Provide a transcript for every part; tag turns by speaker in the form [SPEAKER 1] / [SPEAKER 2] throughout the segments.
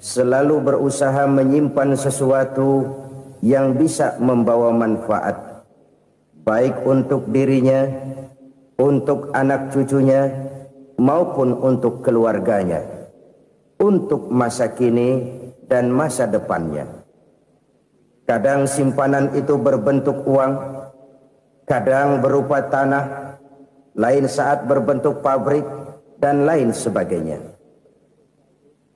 [SPEAKER 1] selalu berusaha menyimpan sesuatu yang bisa membawa manfaat, baik untuk dirinya, untuk anak cucunya, maupun untuk keluarganya, untuk masa kini dan masa depannya. Kadang simpanan itu berbentuk uang, kadang berupa tanah, lain saat berbentuk pabrik, dan lain sebagainya.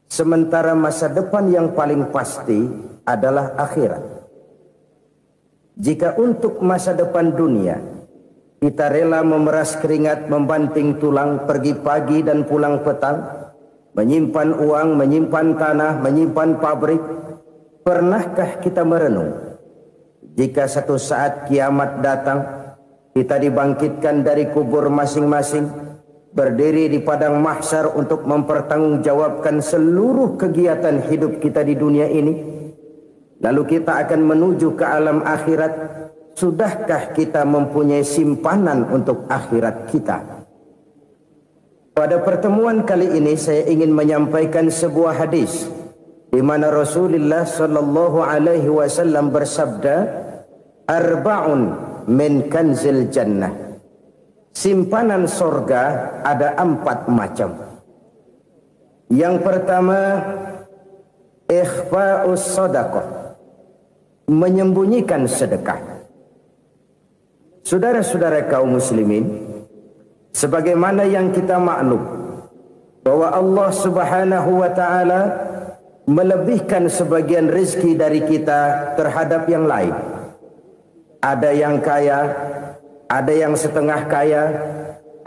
[SPEAKER 1] Sementara masa depan yang paling pasti adalah akhirat. Jika untuk masa depan dunia kita rela memeras keringat, membanting tulang, pergi pagi dan pulang petang, menyimpan uang, menyimpan tanah, menyimpan pabrik, pernahkah kita merenung jika satu saat kiamat datang, kita dibangkitkan dari kubur masing-masing, berdiri di padang mahsyar untuk mempertanggungjawabkan seluruh kegiatan hidup kita di dunia ini, lalu kita akan menuju ke alam akhirat. Sudahkah kita mempunyai simpanan untuk akhirat kita? Pada pertemuan kali ini saya ingin menyampaikan sebuah hadis di mana Rasulullah sallallahu alaihi wasallam bersabda, "Arba'un min kanzil jannah." Simpanan sorga ada 4 macam. Yang pertama, ikhfa'us sadaqah, menyembunyikan sedekah. Saudara-saudara kaum muslimin, sebagaimana yang kita maklum bahwa Allah Subhanahu wa taala melebihkan sebagian rezeki dari kita terhadap yang lain. Ada yang kaya, ada yang setengah kaya,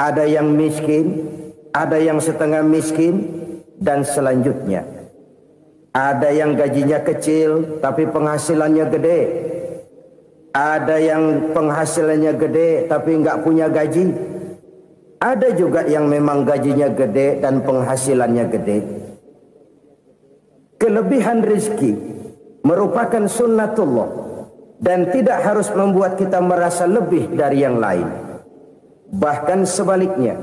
[SPEAKER 1] ada yang miskin, ada yang setengah miskin, dan selanjutnya. Ada yang gajinya kecil tapi penghasilannya gede. Ada yang penghasilannya gede tapi enggak punya gaji. Ada juga yang memang gajinya gede dan penghasilannya gede. Kelebihan rezeki merupakan sunnatullah dan tidak harus membuat kita merasa lebih dari yang lain. Bahkan sebaliknya,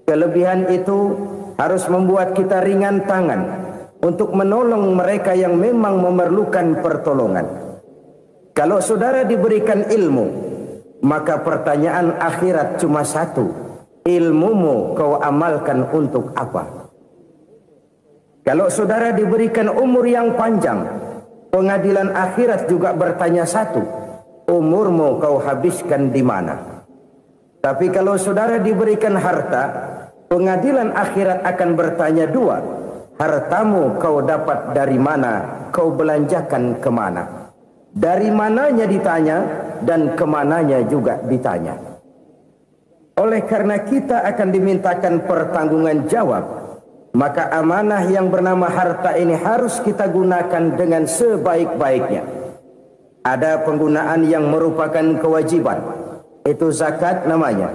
[SPEAKER 1] kelebihan itu harus membuat kita ringan tangan untuk menolong mereka yang memang memerlukan pertolongan. Kalau saudara diberikan ilmu, maka pertanyaan akhirat cuma satu: ilmumu kau amalkan untuk apa? Kalau saudara diberikan umur yang panjang, pengadilan akhirat juga bertanya satu: umurmu kau habiskan di mana? Tapi kalau saudara diberikan harta, pengadilan akhirat akan bertanya 2: hartamu kau dapat dari mana? Kau belanjakan kemana? Dari mananya ditanya dan kemananya juga ditanya. Oleh karena kita akan dimintakan pertanggungan jawab, maka amanah yang bernama harta ini harus kita gunakan dengan sebaik-baiknya. Ada penggunaan yang merupakan kewajiban, itu zakat namanya.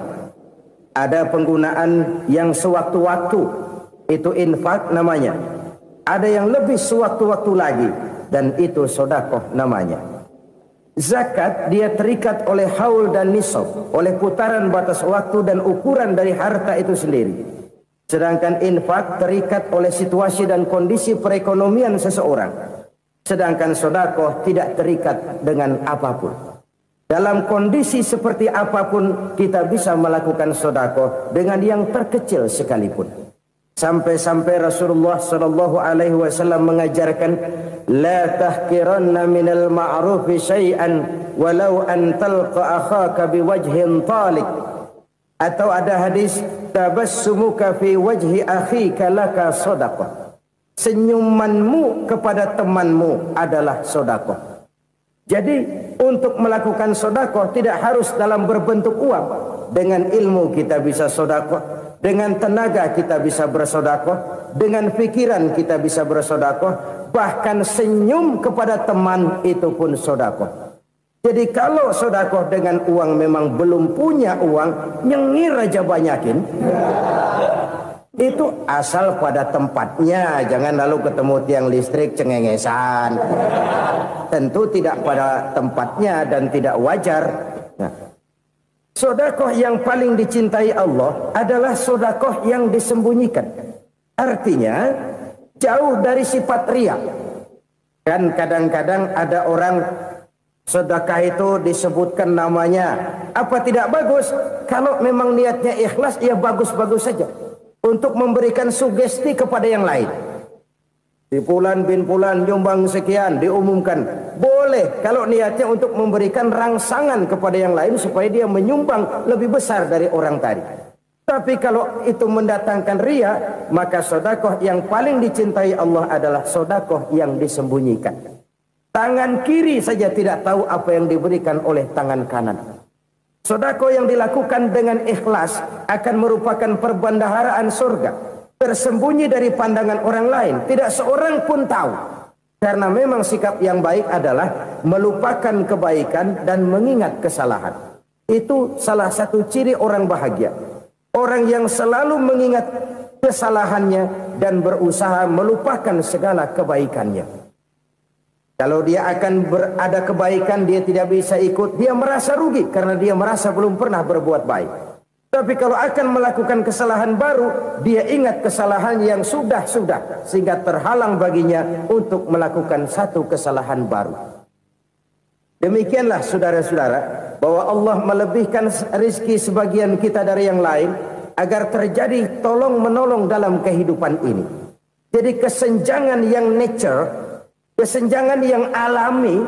[SPEAKER 1] Ada penggunaan yang sewaktu-waktu, itu infak namanya. Ada yang lebih sewaktu-waktu lagi, dan itu sedekah namanya. Zakat dia terikat oleh haul dan nisab, oleh putaran batas waktu dan ukuran dari harta itu sendiri. Sedangkan infak terikat oleh situasi dan kondisi perekonomian seseorang. Sedangkan sedekah tidak terikat dengan apapun. Dalam kondisi seperti apapun kita bisa melakukan sedekah dengan yang terkecil sekalipun. Sampai-sampai Rasulullah sallallahu alaihi wasallam mengajarkan, la tahqiranna minal ma'rufi syai'an walau an talqa akhaka biwajhin talik. Atau ada hadis, tabassumuka fi wajhi akhika laka shadaqah. Senyumanmu kepada temanmu adalah sedekah. Jadi untuk melakukan sedekah tidak harus dalam berbentuk uang. Dengan ilmu kita bisa sedekah. Dengan tenaga kita bisa bersedekah, dengan pikiran kita bisa bersedekah, bahkan senyum kepada teman itu pun sedekah. Jadi kalau sedekah dengan uang memang belum punya uang, nyengir aja banyakin. Itu asal pada tempatnya, jangan lalu ketemu tiang listrik cengengesan. Tentu tidak pada tempatnya dan tidak wajar. Nah, sedekah yang paling dicintai Allah adalah sedekah yang disembunyikan. Artinya, jauh dari sifat riya. Kan kadang-kadang ada orang sedekah itu disebutkan namanya, apa tidak bagus? Kalau memang niatnya ikhlas, ya bagus-bagus saja untuk memberikan sugesti kepada yang lain. Di Fulan bin Fulan nyumbang sekian, diumumkan. Boleh kalau niatnya untuk memberikan rangsangan kepada yang lain supaya dia menyumbang lebih besar dari orang tadi. Tapi kalau itu mendatangkan riya, maka sedekah yang paling dicintai Allah adalah sedekah yang disembunyikan. Tangan kiri saja tidak tahu apa yang diberikan oleh tangan kanan. Sedekah yang dilakukan dengan ikhlas akan merupakan perbendaharaan surga, tersembunyi dari pandangan orang lain, tidak seorang pun tahu. Karena memang sikap yang baik adalah melupakan kebaikan dan mengingat kesalahan. Itu salah satu ciri orang bahagia. Orang yang selalu mengingat kesalahannya dan berusaha melupakan segala kebaikannya. Kalau dia akan ada kebaikan, dia tidak bisa ikut, dia merasa rugi karena dia merasa belum pernah berbuat baik. Tapi kalau akan melakukan kesalahan baru, dia ingat kesalahan yang sudah-sudah, sehingga terhalang baginya untuk melakukan satu kesalahan baru. Demikianlah saudara-saudara, bahwa Allah melebihkan rizki sebagian kita dari yang lain agar terjadi tolong-menolong dalam kehidupan ini. Jadi kesenjangan yang nature, kesenjangan yang alami,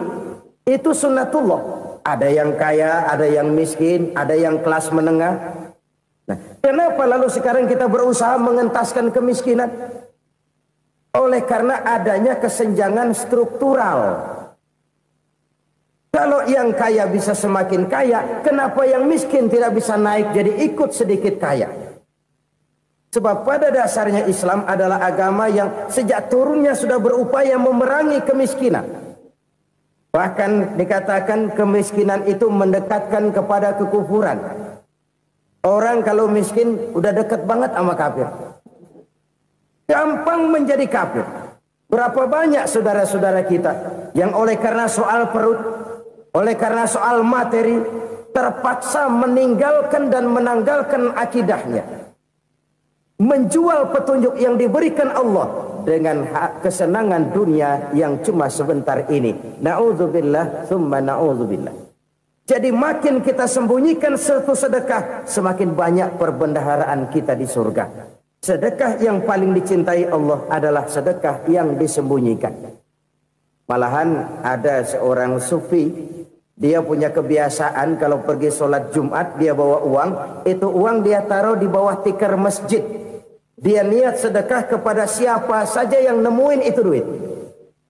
[SPEAKER 1] itu sunnatullah. Ada yang kaya, ada yang miskin, ada yang kelas menengah. Nah, kenapa lalu sekarang kita berusaha mengentaskan kemiskinan? Oleh karena adanya kesenjangan struktural. Kalau yang kaya bisa semakin kaya, kenapa yang miskin tidak bisa naik jadi ikut sedikit kaya? Sebab pada dasarnya Islam adalah agama yang sejak turunnya sudah berupaya memerangi kemiskinan. Bahkan dikatakan kemiskinan itu mendekatkan kepada kekufuran. Orang kalau miskin udah dekat banget sama kafir. Gampang menjadi kafir. Berapa banyak saudara-saudara kita yang oleh karena soal perut, oleh karena soal materi, terpaksa meninggalkan dan menanggalkan akidahnya. Menjual petunjuk yang diberikan Allah dengan kesenangan dunia yang cuma sebentar ini. Na'udzubillah, thumma na'udzubillah. Jadi makin kita sembunyikan satu sedekah, semakin banyak perbendaharaan kita di surga. Sedekah yang paling dicintai Allah adalah sedekah yang disembunyikan. Malahan ada seorang sufi, dia punya kebiasaan kalau pergi sholat Jumat dia bawa uang, itu uang dia taruh di bawah tikar masjid. Dia niat sedekah kepada siapa saja yang nemuin itu duit.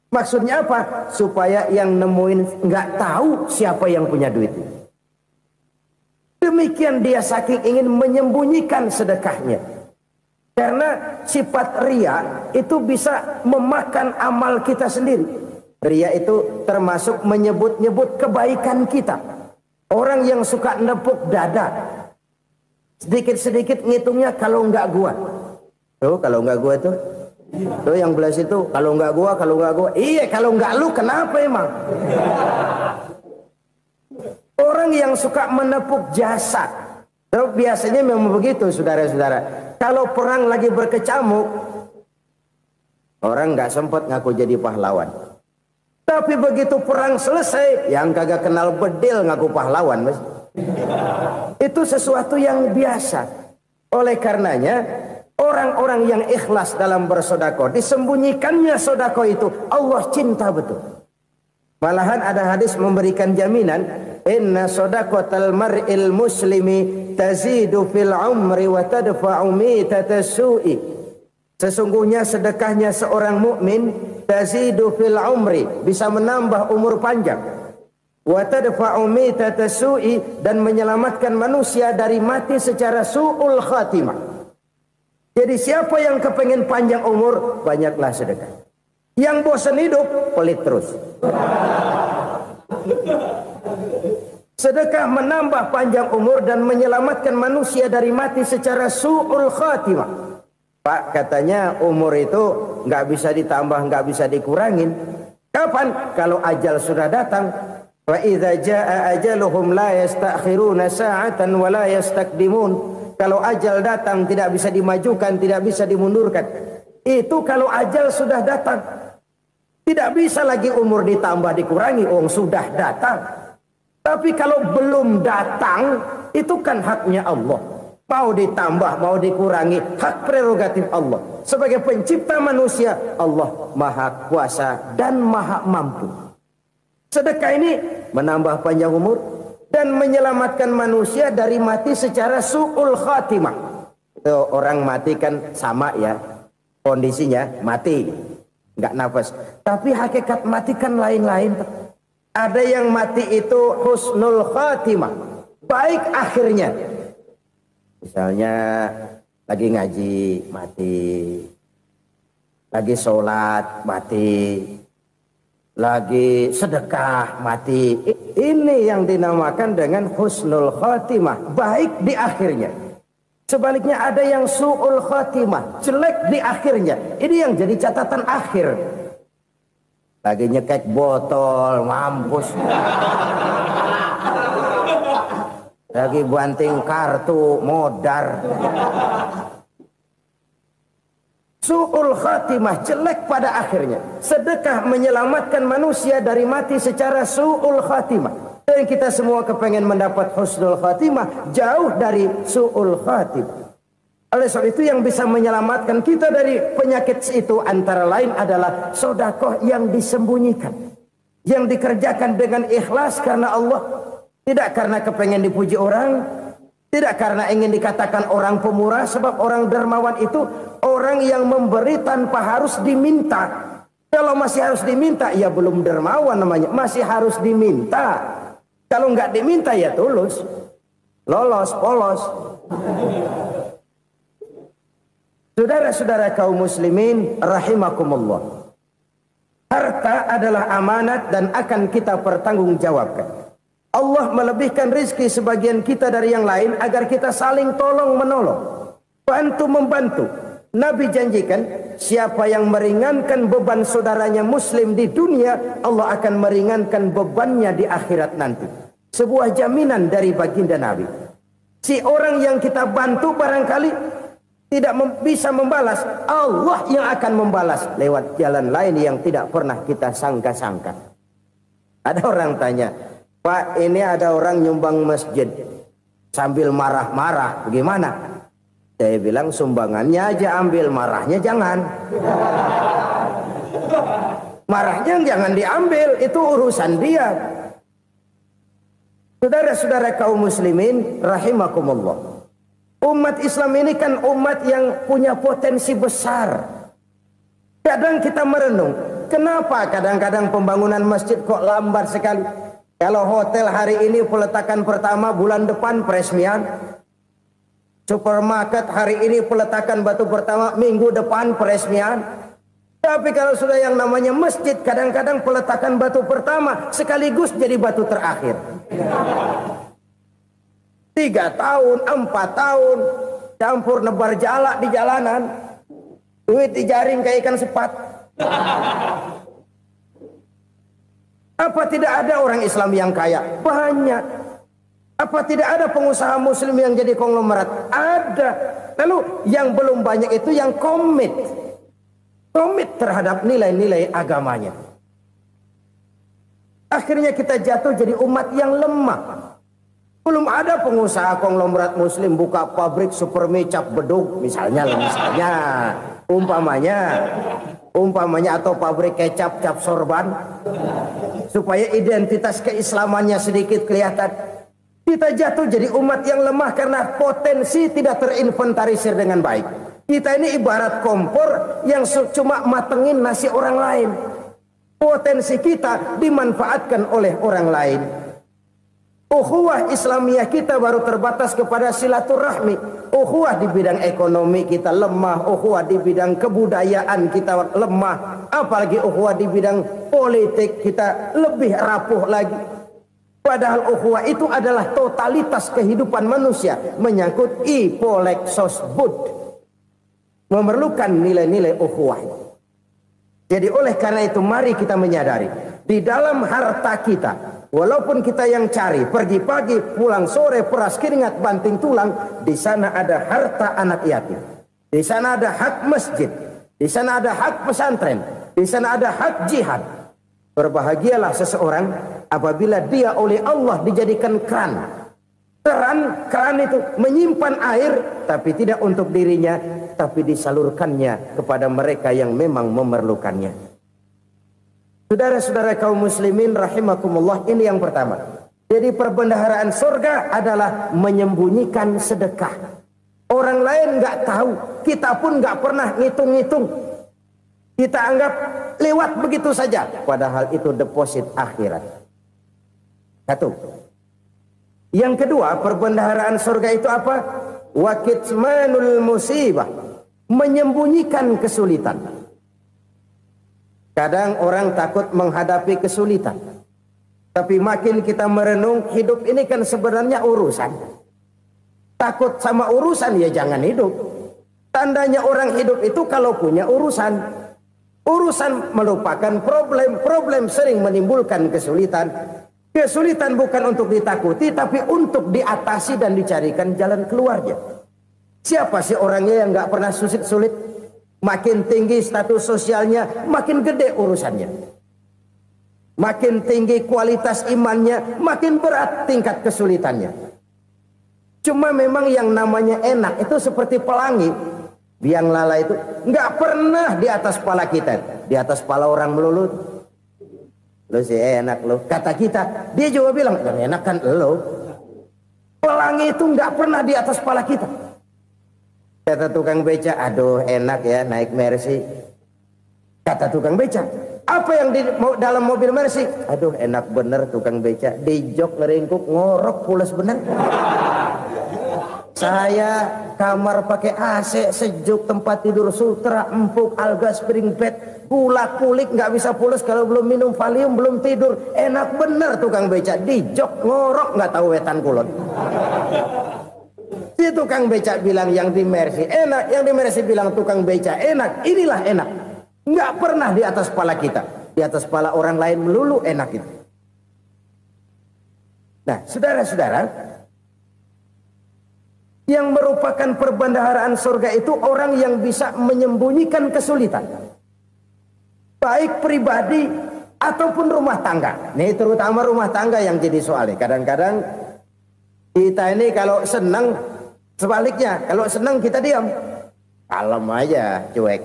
[SPEAKER 1] Maksudnya apa? Supaya yang nemuin nggak tahu siapa yang punya duit. Demikian dia saking ingin menyembunyikan sedekahnya. Karena sifat riya itu bisa memakan amal kita sendiri. Riya itu termasuk menyebut-nyebut kebaikan kita. Orang yang suka nepuk dada, sedikit-sedikit ngitungnya kalau nggak gua. Tuh kalau nggak gua tuh yang belah situ, kalau nggak gua, kalau nggak gua. Iya, kalau nggak lu kenapa emang? Orang yang suka menepuk jasad. Tuh, biasanya memang begitu saudara-saudara. Kalau perang lagi berkecamuk, orang nggak sempat ngaku jadi pahlawan. Tapi begitu perang selesai, yang kagak kenal bedil ngaku pahlawan, mas. Itu sesuatu yang biasa. Oleh karenanya, orang-orang yang ikhlas dalam bersedekah, disembunyikannya sedekah itu, Allah cinta betul. Malahan ada hadis memberikan jaminan, inna sedaqatal mar'il muslimi tazidu fil umri wa tadfa'u mitatas su'i. Sesungguhnya sedekahnya seorang mukmin tazidu fil umri, bisa menambah umur panjang, wa tadfa'u mitatas su'i, dan menyelamatkan manusia dari mati secara su'ul khatimah. Jadi siapa yang kepengen panjang umur, banyaklah sedekah. Yang bosan hidup, pelit terus. Sedekah menambah panjang umur dan menyelamatkan manusia dari mati secara su'ul khatimah. Pak, katanya umur itu nggak bisa ditambah, nggak bisa dikurangin. Kapan? Kalau ajal sudah datang. Wa idza jaa ajaluhum la yastakhiruna sa'atan wa la yastakdimun. Kalau ajal datang tidak bisa dimajukan, tidak bisa dimundurkan. Itu kalau ajal sudah datang. Tidak bisa lagi umur ditambah dikurangi, sudah datang. Tapi kalau belum datang, itu kan haknya Allah. Mau ditambah, mau dikurangi, hak prerogatif Allah. Sebagai pencipta manusia, Allah maha kuasa dan maha mampu. Sedekah ini menambah panjang umur dan menyelamatkan manusia dari mati secara su'ul khatimah. Itu orang mati kan sama ya, kondisinya mati, nggak nafas. Tapi hakikat mati kan lain-lain. Ada yang mati itu husnul khatimah, baik akhirnya. Misalnya lagi ngaji mati, lagi sholat mati, lagi sedekah mati. Ini yang dinamakan dengan husnul khatimah, baik di akhirnya. Sebaliknya ada yang su'ul khatimah, jelek di akhirnya. Ini yang jadi catatan akhir. Lagi nyekek botol, mampus. Lagi banting kartu, modar. Su'ul khatimah, jelek pada akhirnya. Sedekah menyelamatkan manusia dari mati secara su'ul khatimah. Dan kita semua kepengen mendapat husnul khatimah, jauh dari su'ul khatimah. Oleh sebab itu yang bisa menyelamatkan kita dari penyakit itu antara lain adalah sedekah yang disembunyikan. Yang dikerjakan dengan ikhlas karena Allah. Tidak karena kepengen dipuji orang, tidak karena ingin dikatakan orang pemurah, sebab orang dermawan itu orang yang memberi tanpa harus diminta. Kalau masih harus diminta, ya belum dermawan namanya, masih harus diminta. Kalau nggak diminta ya tulus, lolos, polos. Saudara-saudara kaum muslimin rahimakumullah. Harta adalah amanat dan akan kita pertanggungjawabkan. Allah melebihkan rizki sebagian kita dari yang lain agar kita saling tolong menolong, bantu membantu. Nabi janjikan siapa yang meringankan beban saudaranya muslim di dunia, Allah akan meringankan bebannya di akhirat nanti. Sebuah jaminan dari baginda Nabi. Si orang yang kita bantu barangkali tidak bisa membalas, Allah yang akan membalas lewat jalan lain yang tidak pernah kita sangka-sangka. Ada orang tanya, Pak, ini ada orang nyumbang masjid sambil marah-marah, bagaimana? Saya bilang sumbangannya aja ambil, marahnya jangan. Marahnya jangan diambil, itu urusan dia. Saudara-saudara kaum muslimin rahimakumullah. Umat Islam ini kan umat yang punya potensi besar. Kadang kita merenung, kenapa kadang-kadang pembangunan masjid kok lambat sekali? Kalau hotel hari ini peletakan pertama, bulan depan peresmian. Supermarket hari ini peletakan batu pertama, minggu depan peresmian. Tapi kalau sudah yang namanya masjid, kadang-kadang peletakan batu pertama sekaligus jadi batu terakhir. 3 tahun, 4 tahun, campur nebar jalak di jalanan, duit dijaring kayak ikan sepat. Apa tidak ada orang Islam yang kaya? Banyak. Apa tidak ada pengusaha muslim yang jadi konglomerat? Ada. Lalu yang belum banyak itu yang komit terhadap nilai-nilai agamanya. Akhirnya kita jatuh jadi umat yang lemah. Belum ada pengusaha konglomerat muslim buka pabrik supermi cap beduk misalnya umpamanya atau pabrik kecap cap sorban supaya identitas keislamannya sedikit kelihatan. Kita jatuh jadi umat yang lemah karena potensi tidak terinventarisir dengan baik. Kita ini ibarat kompor yang cuma matengin nasi orang lain. Potensi kita dimanfaatkan oleh orang lain. Ukhuwah Islamiyah kita baru terbatas kepada silaturahmi. Ukhuwah di bidang ekonomi kita lemah, ukhuwah di bidang kebudayaan kita lemah, apalagi ukhuwah di bidang politik kita lebih rapuh lagi. Padahal ukhuwah itu adalah totalitas kehidupan manusia, menyangkut ipolek sosbud, memerlukan nilai-nilai ukhuwah. Jadi oleh karena itu mari kita menyadari di dalam harta kita, walaupun kita yang cari, pergi pagi, pulang sore, peras keringat, banting tulang, di sana ada harta anak yatim. Di sana ada hak masjid. Di sana ada hak pesantren, di sana ada hak jihad. Berbahagialah seseorang apabila dia oleh Allah dijadikan keran. Keran itu menyimpan air, tapi tidak untuk dirinya, tapi disalurkannya kepada mereka yang memang memerlukannya. Saudara-saudara kaum muslimin rahimakumullah, ini yang pertama. Jadi perbendaharaan surga adalah menyembunyikan sedekah. Orang lain nggak tahu, kita pun nggak pernah ngitung-ngitung. Kita anggap lewat begitu saja, padahal itu deposit akhirat. Satu. Yang kedua, perbendaharaan surga itu apa? Wa kitmanul musibah, menyembunyikan kesulitan. Kadang orang takut menghadapi kesulitan, tapi makin kita merenung, hidup ini kan sebenarnya urusan. Takut sama urusan, ya jangan hidup. Tandanya orang hidup itu kalau punya urusan. Urusan melupakan problem. Problem sering menimbulkan kesulitan. Kesulitan bukan untuk ditakuti, tapi untuk diatasi dan dicarikan jalan keluarnya. Siapa sih orangnya yang nggak pernah sulit-sulit? Makin tinggi status sosialnya, makin gede urusannya. Makin tinggi kualitas imannya, makin berat tingkat kesulitannya. Cuma memang yang namanya enak itu seperti pelangi. Biang lala itu nggak pernah di atas kepala kita, di atas kepala orang melulu. Lo sih enak lo, kata kita. Dia juga bilang yang enak kan lo. Pelangi itu nggak pernah di atas kepala kita. Kata tukang beca, aduh enak ya naik Mercy. Kata tukang beca, apa yang di dalam mobil Mercy? Aduh enak bener tukang beca, di jok ngeringkuk ngorok pulas bener. Saya kamar pakai AC sejuk, tempat tidur sutra empuk, alga spring bed, kulak kulik nggak bisa pulas kalau belum minum Valium, belum tidur. Enak bener tukang beca, di jok ngorok nggak tahu wetan kulon. Si tukang beca bilang yang di Mercy enak, yang di Mercy bilang tukang beca enak. Inilah enak, nggak pernah di atas kepala kita, di atas kepala orang lain melulu enak itu. Nah, saudara-saudara, yang merupakan perbendaharaan surga itu orang yang bisa menyembunyikan kesulitan, baik pribadi ataupun rumah tangga. Nih terutama rumah tangga yang jadi soalnya. Kadang-kadang kita ini kalau senang, sebaliknya kalau senang kita diam, kalem aja, cuek.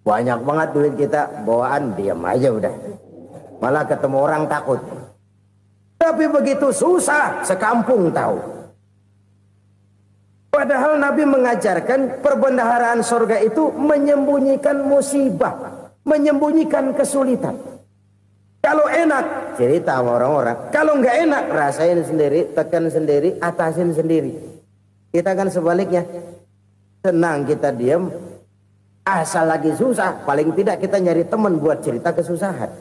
[SPEAKER 1] Banyak banget duit kita bawaan, diam aja udah. Malah ketemu orang takut. Tapi begitu susah, sekampung tahu. Padahal Nabi mengajarkan perbendaharaan surga itu menyembunyikan musibah, menyembunyikan kesulitan. Kalau enak, cerita sama orang-orang. Kalau nggak enak, rasain sendiri, tekan sendiri, atasin sendiri. Kita kan sebaliknya. Senang kita diam, asal lagi susah, paling tidak kita nyari teman buat cerita kesusahan.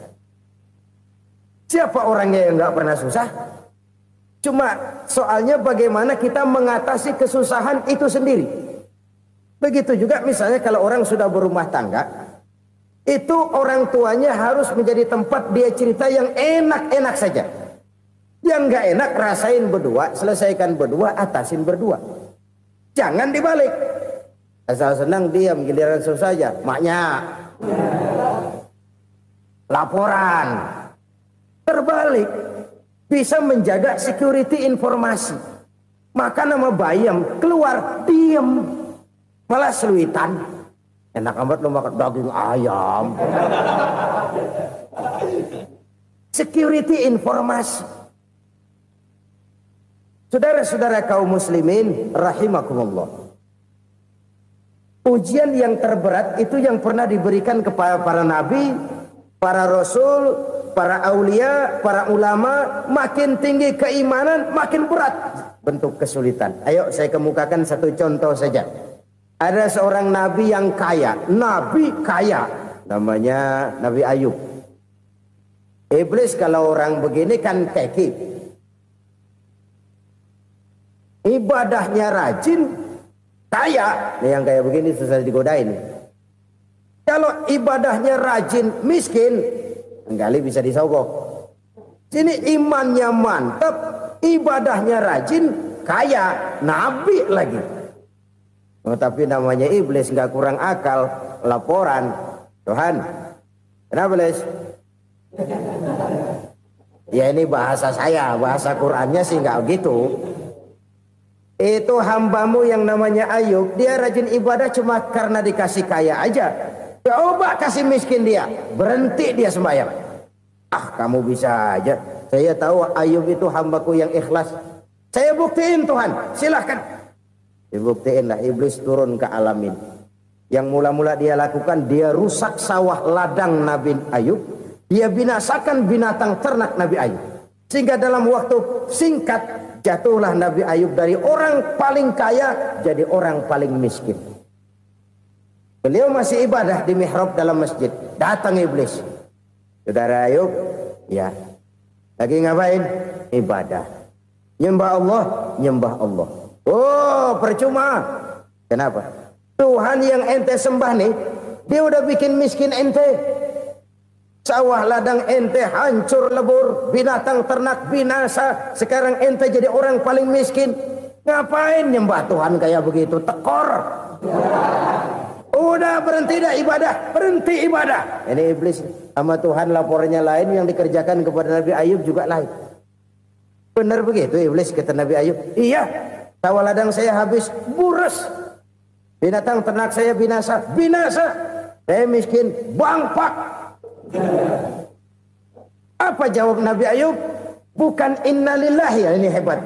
[SPEAKER 1] Siapa orangnya yang nggak pernah susah? Cuma soalnya bagaimana kita mengatasi kesusahan itu sendiri. Begitu juga misalnya kalau orang sudah berumah tangga, itu orang tuanya harus menjadi tempat dia cerita yang enak-enak saja. Yang nggak enak rasain berdua, selesaikan berdua, atasin berdua. Jangan dibalik. Asal senang diam, giliran susah saja. Maknya laporan. Terbalik. Bisa menjaga security informasi. Maka nama bayam keluar diem, malah seluitan. Enak amat lo makan daging ayam. Security informasi. Saudara-saudara kaum muslimin rahimakumullah. Ujian yang terberat itu yang pernah diberikan kepada para nabi, para rasul, para aulia, para ulama. Makin tinggi keimanan, makin berat bentuk kesulitan. Ayo saya kemukakan satu contoh saja. Ada seorang nabi yang kaya, nabi kaya, namanya Nabi Ayub. Iblis kalau orang begini kan keki, ibadahnya rajin, kaya. Nih yang kayak begini susah digodain. Kalau ibadahnya rajin, miskin, kali bisa disogok. Sini imannya mantap, ibadahnya rajin, kaya, nabi lagi. Tapi namanya iblis, nggak kurang akal. Laporan, Tuhan, kenapa Les? Ya ini bahasa saya, bahasa Qur'annya sih nggak gitu. Itu hambamu yang namanya Ayub, dia rajin ibadah cuma karena dikasih kaya aja. Coba kasih miskin dia, berhenti dia sembahyang. Ah, kamu bisa aja. Saya tahu Ayub itu hambaku yang ikhlas. Saya buktiin Tuhan, silahkan. Dibuktiin lah, iblis turun ke alamin. Yang mula-mula dia lakukan, dia rusak sawah ladang Nabi Ayub. Dia binasakan binatang ternak Nabi Ayub. Sehingga dalam waktu singkat, jatuhlah Nabi Ayub dari orang paling kaya jadi orang paling miskin. Beliau masih ibadah di mihrab dalam masjid. Datang iblis. Saudara Ayub, ya. Lagi ngapain? Ibadah. Nyembah Allah, nyembah Allah. Oh, percuma. Kenapa? Tuhan yang ente sembah nih, dia udah bikin miskin ente. Sawah ladang ente hancur lebur, binatang ternak binasa. Sekarang ente jadi orang paling miskin. Ngapain nyembah Tuhan kayak begitu? Tekor. Udah berhenti dah ibadah, berhenti ibadah. Ini iblis sama Tuhan laporannya lain, yang dikerjakan kepada Nabi Ayub juga lain. Benar begitu iblis, kata Nabi Ayub. Iya, sawah ladang saya habis, buras. Binatang ternak saya binasa, binasa. Saya miskin, bangpak. Apa jawab Nabi Ayub? Bukan innalillahi, ya ini hebat.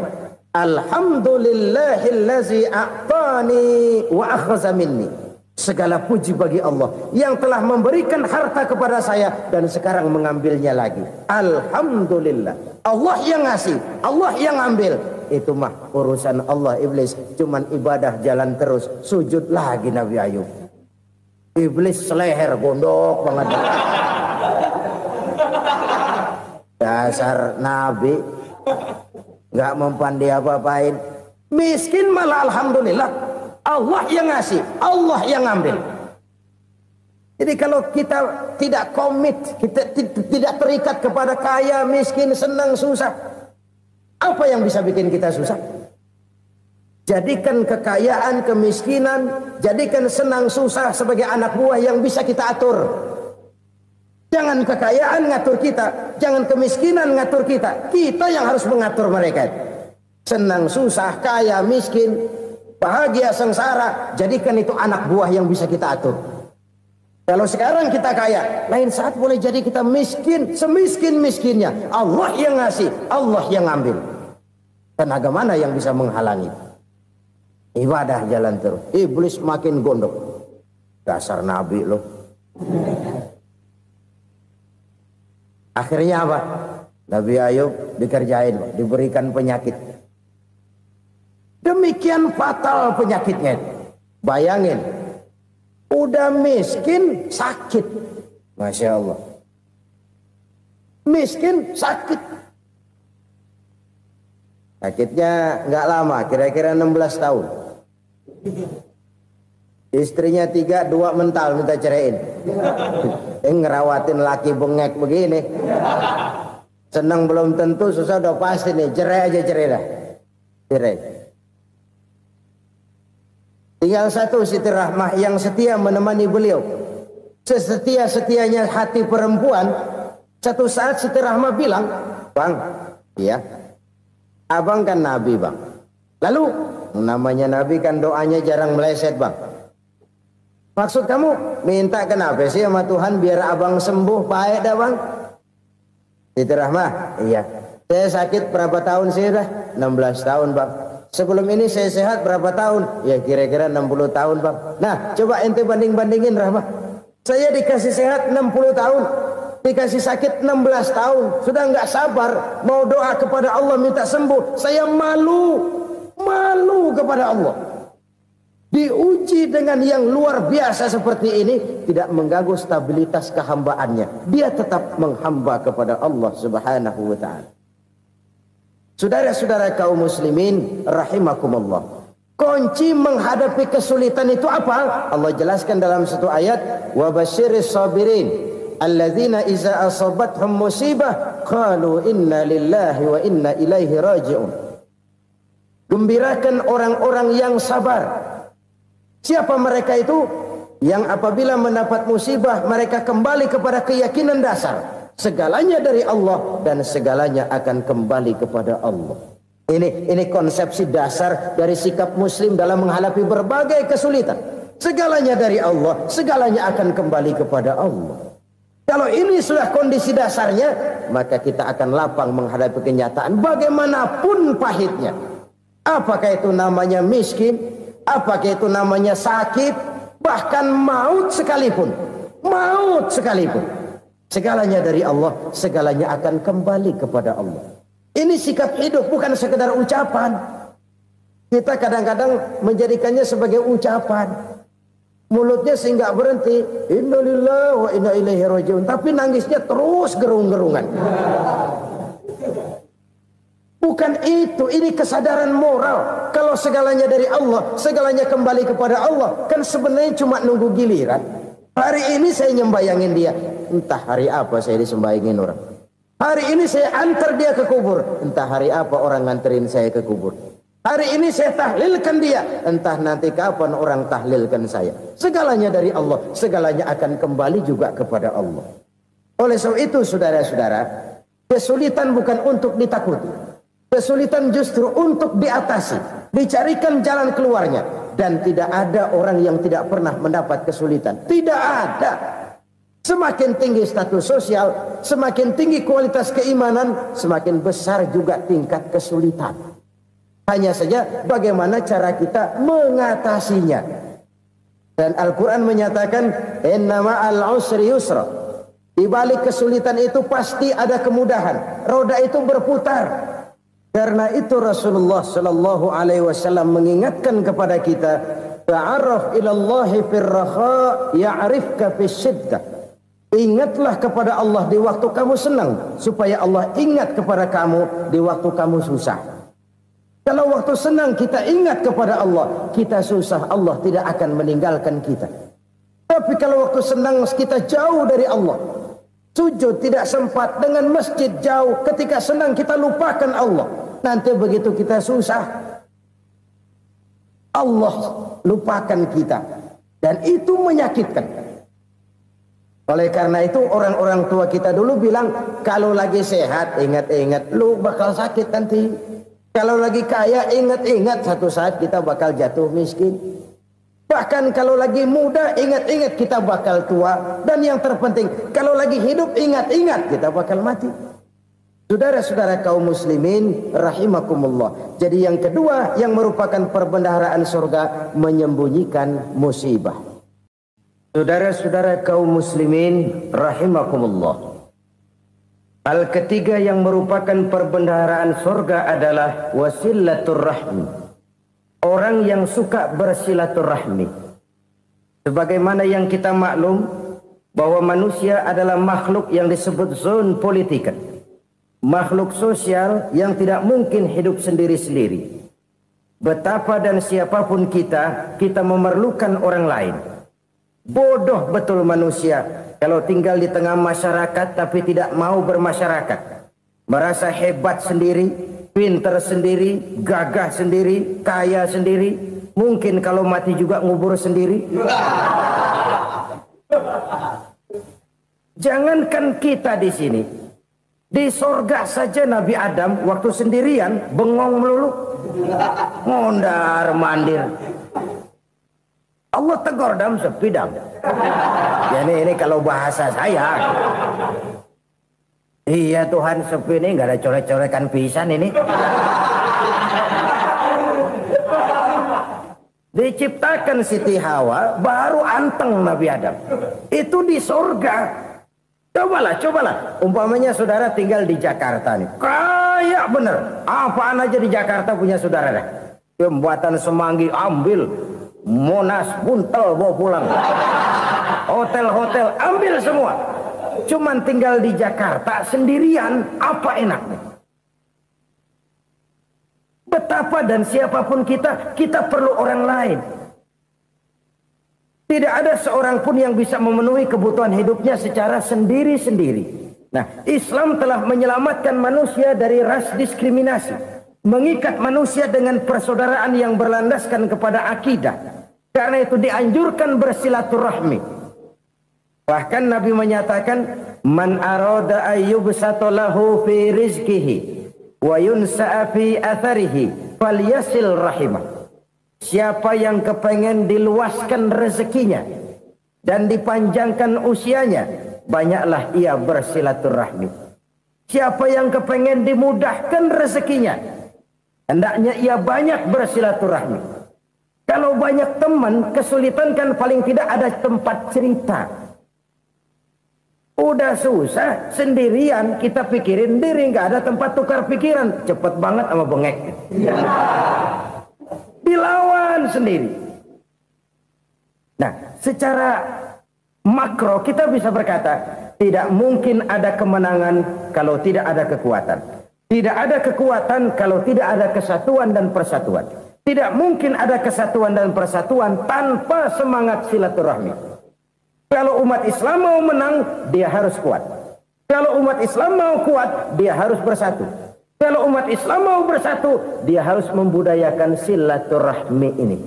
[SPEAKER 1] Alhamdulillahillazi a'tani wa akhza minni. Segala puji bagi Allah yang telah memberikan harta kepada saya dan sekarang mengambilnya lagi. Alhamdulillah. Allah yang ngasih, Allah yang ambil. Itu mah urusan Allah. Iblis cuman ibadah jalan terus, sujud lagi Nabi Ayub. Iblis seleher gondok banget. Dasar Nabi nggak mempan dia apa-apain. Miskin malah alhamdulillah. Allah yang ngasih, Allah yang ambil. Jadi kalau kita tidak komit, kita tidak terikat kepada kaya, miskin, senang, susah, apa yang bisa bikin kita susah? Jadikan kekayaan, kemiskinan, jadikan senang, susah sebagai anak buah yang bisa kita atur. Jangan kekayaan ngatur kita, jangan kemiskinan ngatur kita. Kita yang harus mengatur mereka. Senang, susah, kaya, miskin, bahagia, sengsara, jadikan itu anak buah yang bisa kita atur. Kalau sekarang kita kaya, lain saat boleh jadi kita miskin, semiskin-miskinnya. Allah yang ngasih, Allah yang ambil. Tenaga mana yang bisa menghalangi? Ibadah jalan terus. Iblis makin gondok. Dasar Nabi loh. Akhirnya apa? Nabi Ayub dikerjain, diberikan penyakit. Demikian fatal penyakitnya. Bayangin, udah miskin sakit. Masya Allah. Miskin sakit. Sakitnya nggak lama, kira-kira 16 tahun. Istrinya 3, 2 mental minta ceraiin. Ngerawatin laki bengek begini. Senang belum tentu, susah udah pasti nih. Cerai aja, cerai dah. Cerai. Tinggal satu Siti Rahmah yang setia menemani beliau. Sesetia-setianya hati perempuan. Satu saat Siti Rahmah bilang, "Bang, iya, abang kan Nabi, Bang. Lalu, namanya Nabi kan doanya jarang meleset, Bang. Maksud kamu minta kenapa sih sama Tuhan biar abang sembuh, baik dah, Bang?" Siti Rahmah, iya. Saya sakit berapa tahun sih dah? 16 tahun, Bang. Sebelum ini saya sehat berapa tahun? Ya kira-kira 60 tahun, Bang. Nah, coba ente banding-bandingin, Rahmah. Saya dikasih sehat 60 tahun, dikasih sakit 16 tahun. Sudah nggak sabar mau doa kepada Allah minta sembuh. Saya malu kepada Allah. Diuji dengan yang luar biasa seperti ini, tidak mengganggu stabilitas kehambaannya. Dia tetap menghamba kepada Allah Subhanahu wa ta'ala. Saudara-saudara kaum muslimin rahimakumullah. Kunci menghadapi kesulitan itu apa? Allah jelaskan dalam satu ayat, wa basyiris sabirin alladzina iza asabathum musibah qalu inna lillahi wa inna ilaihi raji'un. Gembirakan orang-orang yang sabar Siapa mereka itu? Yang apabila mendapat musibah mereka kembali kepada keyakinan dasar segalanya dari Allah dan segalanya akan kembali kepada Allah. Ini konsepsi dasar dari sikap muslim dalam menghadapi berbagai kesulitan. Segalanya dari Allah, segalanya akan kembali kepada Allah. Kalau ini sudah kondisi dasarnya, maka kita akan lapang menghadapi kenyataan bagaimanapun pahitnya. Apakah itu namanya miskin, apakah itu namanya sakit, bahkan maut sekalipun. Maut sekalipun. Segalanya dari Allah, segalanya akan kembali kepada Allah. Ini sikap hidup, bukan sekedar ucapan. Kita kadang-kadang menjadikannya sebagai ucapan. Mulutnya sehingga berhenti, innalillahi wa inna ilaihi rajiun, tapi nangisnya terus gerung-gerungan. Bukan itu, ini kesadaran moral. Kalau segalanya dari Allah, segalanya kembali kepada Allah, kan sebenarnya cuma nunggu giliran. Hari ini saya nyembayangin dia, entah hari apa saya disembayangin orang. Hari ini saya antar dia ke kubur, entah hari apa orang nganterin saya ke kubur. Hari ini saya tahlilkan dia, entah nanti kapan orang tahlilkan saya. Segalanya dari Allah, segalanya akan kembali juga kepada Allah. Oleh sebab itu saudara-saudara, kesulitan bukan untuk ditakuti. Kesulitan justru untuk diatasi, dicarikan jalan keluarnya. Dan tidak ada orang yang tidak pernah mendapat kesulitan. Tidak ada. Semakin tinggi status sosial, semakin tinggi kualitas keimanan, semakin besar juga tingkat kesulitan. Hanya saja bagaimana cara kita mengatasinya. Dan Al-Quran menyatakan, inna ma'al usri yusra. Di balik kesulitan itu pasti ada kemudahan. Roda itu berputar. Karena itu Rasulullah sallallahu alaihi wasallam mengingatkan kepada kita, ta'arraf ilallahi fir raha ya'rifka fis syiddah. Ingatlah kepada Allah di waktu kamu senang, supaya Allah ingat kepada kamu di waktu kamu susah. Kalau waktu senang kita ingat kepada Allah, kita susah, Allah tidak akan meninggalkan kita. Tapi kalau waktu senang kita jauh dari Allah, sujud tidak sempat, dengan masjid jauh, ketika senang kita lupakan Allah. Nanti begitu kita susah, Allah lupakan kita. Dan itu menyakitkan. Oleh karena itu orang-orang tua kita dulu bilang, kalau lagi sehat ingat-ingat lu bakal sakit nanti. Kalau lagi kaya ingat-ingat satu saat kita bakal jatuh miskin. Bahkan kalau lagi muda ingat-ingat kita bakal tua. Dan yang terpenting kalau lagi hidup ingat-ingat kita bakal mati. Saudara-saudara kaum muslimin rahimakumullah. Jadi yang kedua yang merupakan perbendaharaan surga, menyembunyikan musibah. Saudara-saudara kaum muslimin rahimakumullah. Hal ketiga yang merupakan perbendaharaan surga adalah wasilaturrahmi. Orang yang suka bersilaturahmi. Sebagaimana yang kita maklum bahwa manusia adalah makhluk yang disebut zon politika. Makhluk sosial yang tidak mungkin hidup sendiri-sendiri. Betapa dan siapapun kita memerlukan orang lain. Bodoh betul manusia kalau tinggal di tengah masyarakat tapi tidak mau bermasyarakat. Merasa hebat sendiri, pintar sendiri, gagah sendiri, kaya sendiri. Mungkin kalau mati juga ngubur sendiri. Jangankan kita di sini, di sorga saja Nabi Adam waktu sendirian bengong melulu, ngondar mandir. Allah tegur dam sepidam. Ya ini kalau bahasa saya. Iya Tuhan, sepi ini nggak ada coret-coretan pisan ini. Diciptakan Siti Hawa baru anteng Nabi Adam. Itu di surga. Cobalah. Umpamanya saudara tinggal di Jakarta nih. Kayak bener. Apaan aja di Jakarta punya saudara dah. Jembatan Semanggi ambil. Monas buntel bawa pulang. Hotel-hotel ambil semua. Cuman tinggal di Jakarta sendirian, apa enaknya? Betapa dan siapapun kita perlu orang lain. Tidak ada seorang pun yang bisa memenuhi kebutuhan hidupnya secara sendiri-sendiri. Nah, Islam telah menyelamatkan manusia dari ras diskriminasi. Mengikat manusia dengan persaudaraan yang berlandaskan kepada akidah. Karena itu dianjurkan bersilaturahmi. Bahkan Nabi menyatakan, man arada ayyubsata lahu fi rizqihi wa yunsa'a fi atharihi falyasil rahimah. Siapa yang kepengen diluaskan rezekinya dan dipanjangkan usianya, banyaklah ia bersilaturahmi. Siapa yang kepengen dimudahkan rezekinya, hendaknya ia banyak bersilaturahmi. Kalau banyak teman, kesulitan kan paling tidak ada tempat cerita. Udah susah, sendirian kita pikirin diri, nggak ada tempat tukar pikiran. Cepet banget sama bengek. Dilawan sendiri. Nah, secara makro kita bisa berkata, tidak mungkin ada kemenangan kalau tidak ada kekuatan. Tidak ada kekuatan kalau tidak ada kesatuan dan persatuan. Tidak mungkin ada kesatuan dan persatuan tanpa semangat silaturahmi. Kalau umat Islam mau menang, dia harus kuat. Kalau umat Islam mau kuat, dia harus bersatu. Kalau umat Islam mau bersatu, dia harus membudayakan silaturahmi ini.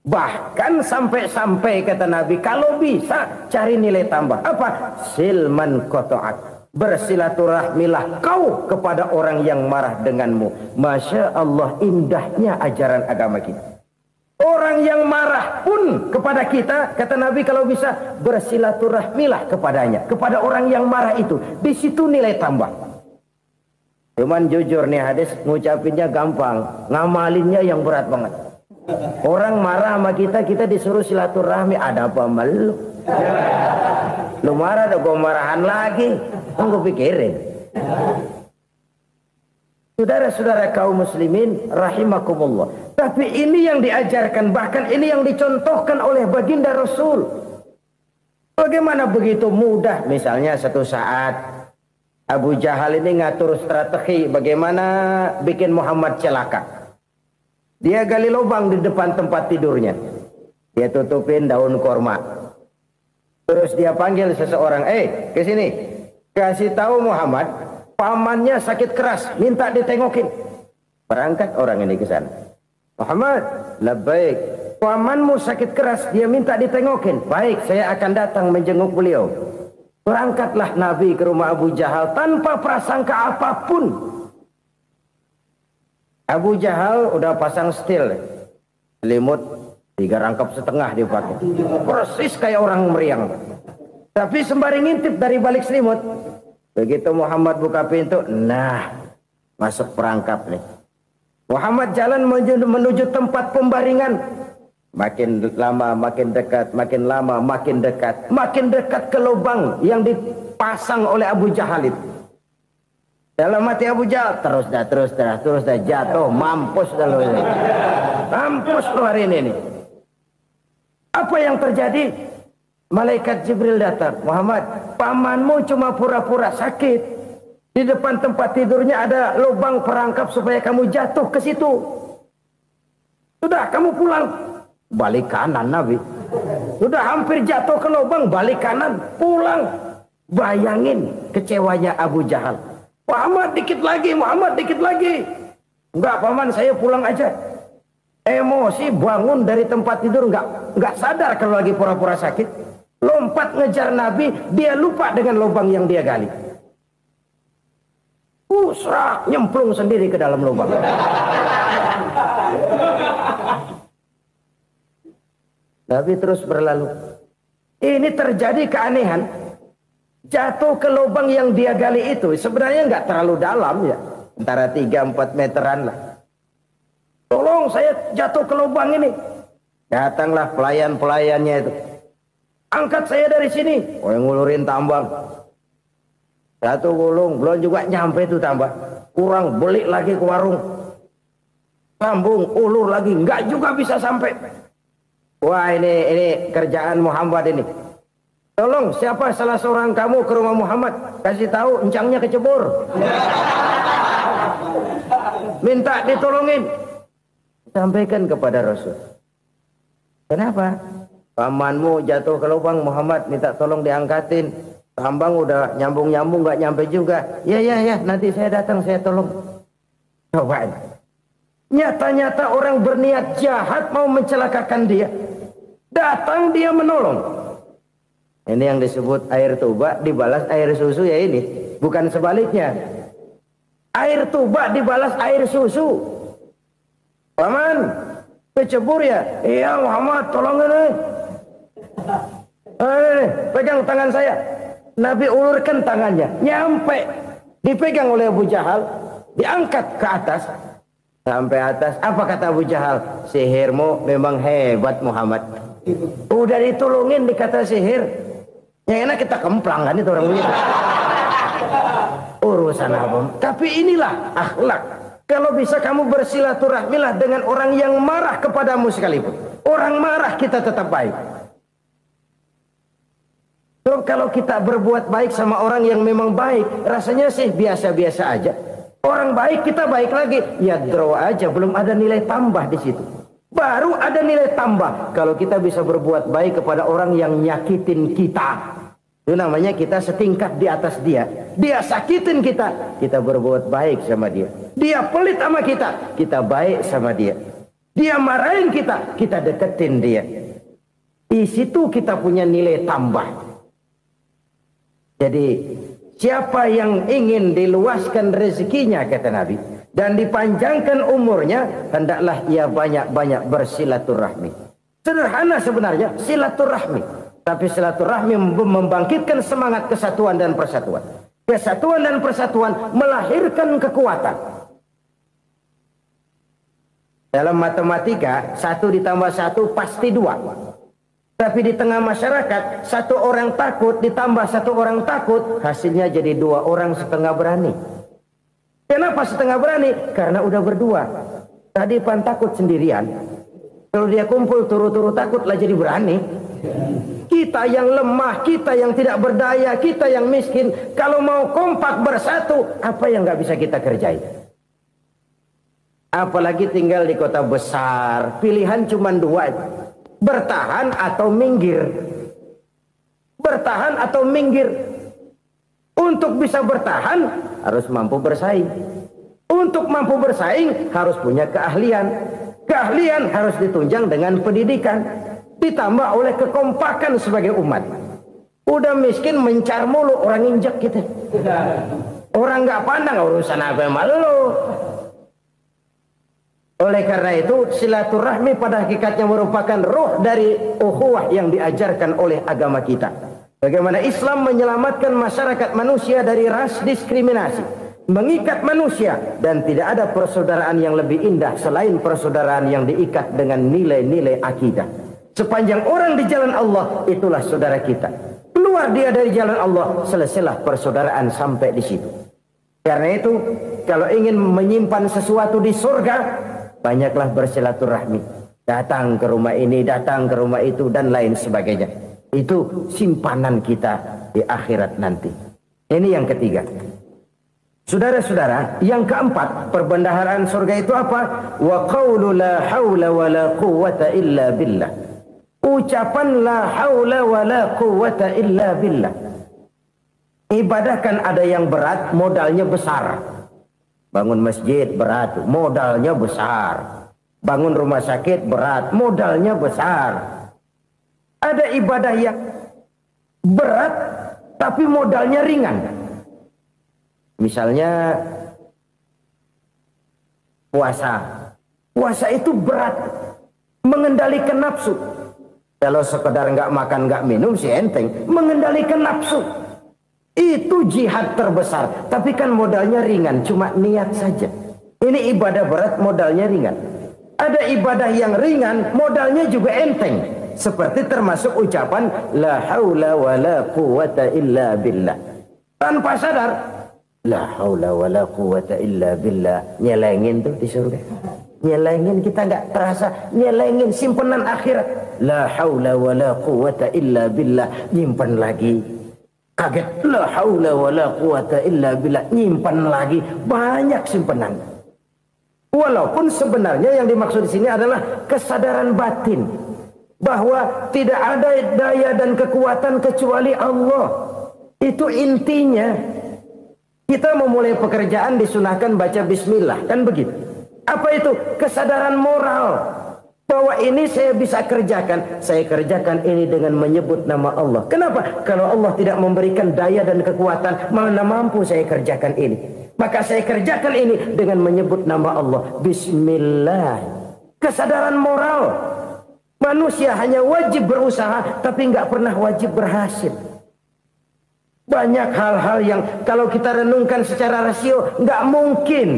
[SPEAKER 1] Bahkan sampai-sampai kata Nabi, kalau bisa cari nilai tambah. Apa? Silman qata'ak. Bersilaturahmilah kau kepada orang yang marah denganmu. Masya Allah, indahnya ajaran agama kita. Orang yang marah pun kepada kita, kata Nabi, kalau bisa bersilaturahmilah kepadanya. Kepada orang yang marah itu. Di situ nilai tambah. Cuman jujur nih hadis, ngucapinnya gampang, ngamalinnya yang berat banget. Orang marah sama kita, kita disuruh silaturahmi. Ada apa sama lu? Lu marah, ada gue marahan lagi. Tunggu pikirin. Saudara-saudara kaum muslimin rahimakumullah. Tapi ini yang diajarkan, bahkan ini yang dicontohkan oleh baginda Rasul. Bagaimana begitu mudah, misalnya satu saat Abu Jahal ini ngatur strategi bagaimana bikin Muhammad celaka. Dia gali lubang di depan tempat tidurnya. Dia tutupin daun korma. Terus dia panggil seseorang, ke sini. Kasih tahu Muhammad, pamannya sakit keras, minta ditengokin. Berangkat orang ini ke sana. Muhammad, labbaik. Pamanmu sakit keras, dia minta ditengokin. Baik, saya akan datang menjenguk beliau. Berangkatlah Nabi ke rumah Abu Jahal tanpa prasangka apapun. Abu Jahal udah pasang stil, selimut 3 rangkap setengah dipakai, persis kayak orang meriang. Tapi sembari ngintip dari balik selimut. Begitu Muhammad buka pintu, nah masuk perangkap nih. Muhammad jalan menuju tempat pembaringan. Makin lama makin dekat, makin lama makin dekat, makin dekat ke lubang yang dipasang oleh Abu Jahal itu. Dalam hati Abu Jahal, terus dah jatuh, mampus dah lo ini. Mampus lo hari ini nih. Apa yang terjadi? Malaikat Jibril datang. Muhammad, pamanmu cuma pura-pura sakit. Di depan tempat tidurnya ada lubang perangkap supaya kamu jatuh ke situ. Sudah, kamu pulang. Balik kanan Nabi. Sudah hampir jatuh ke lubang, balik kanan, pulang. Bayangin kecewanya Abu Jahal. Muhammad dikit lagi, Muhammad dikit lagi. Enggak paman, saya pulang aja. Emosi bangun dari tempat tidur, enggak sadar kalau lagi pura-pura sakit. Lompat ngejar Nabi, dia lupa dengan lubang yang dia gali. Serak, nyemplung sendiri ke dalam lubang. Nabi terus berlalu. Ini terjadi keanehan. Jatuh ke lubang yang dia gali itu sebenarnya nggak terlalu dalam ya. Antara 3-4 meteran lah. Tolong saya jatuh ke lubang ini. Datanglah pelayan-pelayannya itu. Angkat saya dari sini. Oh, yang ngulurin tambang. Satu gulung, belum juga nyampe itu tambang. Kurang, beli lagi ke warung. Sambung, ulur lagi, nggak juga bisa sampai. Wah, ini kerjaan Muhammad ini. Tolong, siapa salah seorang kamu ke rumah Muhammad, kasih tahu encangnya kecebur. Minta ditolongin. Sampaikan kepada Rasul. Kenapa? Pamanmu jatuh ke lubang, Muhammad minta tolong diangkatin. Tambang udah nyambung-nyambung nggak nyampe juga. Ya, nanti saya datang, saya tolong. Cobain. Nyata-nyata orang berniat jahat mau mencelakakan dia. Datang dia menolong. Ini yang disebut air tuba dibalas air susu ya ini. Bukan sebaliknya. Air tuba dibalas air susu. Paman, kecebur ya? Iya Muhammad, tolong ini. Pegang tangan saya. Nabi ulurkan tangannya. Nyampe. Dipegang oleh Abu Jahal. Diangkat ke atas. Sampai atas. Apa kata Abu Jahal? Sihirmu memang hebat Muhammad. Udah ditolongin dikata sihir. Yang enak kita kemplang kan itu orang begitu. Urusan apa? Tapi inilah akhlak. Kalau bisa kamu bersilaturahmilah dengan orang yang marah kepadamu sekalipun. Orang marah kita tetap baik. So, kalau kita berbuat baik sama orang yang memang baik, rasanya sih biasa-biasa aja. Orang baik kita baik lagi, ya draw aja, belum ada nilai tambah di situ. Baru ada nilai tambah kalau kita bisa berbuat baik kepada orang yang nyakitin kita. Itu namanya kita setingkat di atas dia. Dia sakitin kita, kita berbuat baik sama dia. Dia pelit sama kita, kita baik sama dia. Dia marahin kita, kita deketin dia. Di situ kita punya nilai tambah. Jadi siapa yang ingin diluaskan rezekinya kata Nabi dan dipanjangkan umurnya, hendaklah ia banyak-banyak bersilaturahmi. Sederhana sebenarnya silaturahmi, tapi silaturahmi membangkitkan semangat kesatuan dan persatuan. Kesatuan dan persatuan melahirkan kekuatan. Dalam matematika 1 ditambah 1 pasti 2. Tapi di tengah masyarakat 1 orang takut ditambah 1 orang takut, hasilnya jadi 2 orang setengah berani. Kenapa setengah berani? Karena udah berdua. Tadi pan takut sendirian. Kalau dia kumpul turu-turu takutlah jadi berani. Kita yang lemah, kita yang tidak berdaya, kita yang miskin, kalau mau kompak bersatu, apa yang nggak bisa kita kerjain? Apalagi tinggal di kota besar, pilihan cuma 2. Bertahan atau minggir. Bertahan atau minggir. Untuk bisa bertahan harus mampu bersaing. Untuk mampu bersaing harus punya keahlian. Keahlian harus ditunjang dengan pendidikan, ditambah oleh kekompakan sebagai umat. Udah miskin mencar mulu, orang injak kita. Orang nggak pandang urusan apa yang malu. Oleh karena itu silaturahmi pada hakikatnya merupakan roh dari ukhuwah yang diajarkan oleh agama kita. Bagaimana Islam menyelamatkan masyarakat manusia dari ras diskriminasi, mengikat manusia, dan tidak ada persaudaraan yang lebih indah selain persaudaraan yang diikat dengan nilai-nilai akidah. Sepanjang orang di jalan Allah, itulah saudara kita. Keluar dia dari jalan Allah, selesailah persaudaraan sampai di situ. Karena itu, kalau ingin menyimpan sesuatu di surga, banyaklah bersilaturahmi. Datang ke rumah ini, datang ke rumah itu, dan lain sebagainya. Itu simpanan kita di akhirat nanti. Ini yang ketiga. Saudara-saudara, yang keempat, perbendaharaan surga itu apa? Wa qawlu la hawla wa la quwwata illa billah. Ucapan la hawla wa la quwwata illa billah. Ibadah kan ada yang berat, modalnya besar. Bangun masjid berat, modalnya besar. Bangun rumah sakit berat, modalnya besar. Ada ibadah yang berat, tapi modalnya ringan. Misalnya puasa. Puasa itu berat, mengendalikan nafsu. Kalau sekedar nggak makan nggak minum sih enteng, mengendalikan nafsu. Itu jihad terbesar. Tapi kan modalnya ringan, cuma niat saja. Ini ibadah berat, modalnya ringan. Ada ibadah yang ringan, modalnya juga enteng. Seperti termasuk ucapan la haula wa la quwwata illa billah. Tanpa sadar, la haula wa la quwwata illa billah. Nyelengin tuh di surga. Nyelengin, kita nggak terasa. Nyelengin simpenan akhirat. La haula wa la quwwata illa billah. Nyimpen lagi. Kaget, la haula wa la quwata illa billah, nyimpan lagi, banyak simpanan. Walaupun sebenarnya yang dimaksud di sini adalah kesadaran batin bahwa tidak ada daya dan kekuatan kecuali Allah. Itu intinya. Kita memulai pekerjaan disunahkan baca bismillah, kan begitu. Apa itu? Kesadaran moral Bahwa ini saya bisa kerjakan. Saya kerjakan ini dengan menyebut nama Allah. Kenapa? Kalau Allah tidak memberikan daya dan kekuatan, mana mampu saya kerjakan ini. Maka saya kerjakan ini dengan menyebut nama Allah. Bismillah. Kesadaran moral. Manusia hanya wajib berusaha, tapi nggak pernah wajib berhasil. Banyak hal-hal yang kalau kita renungkan secara rasio nggak mungkin.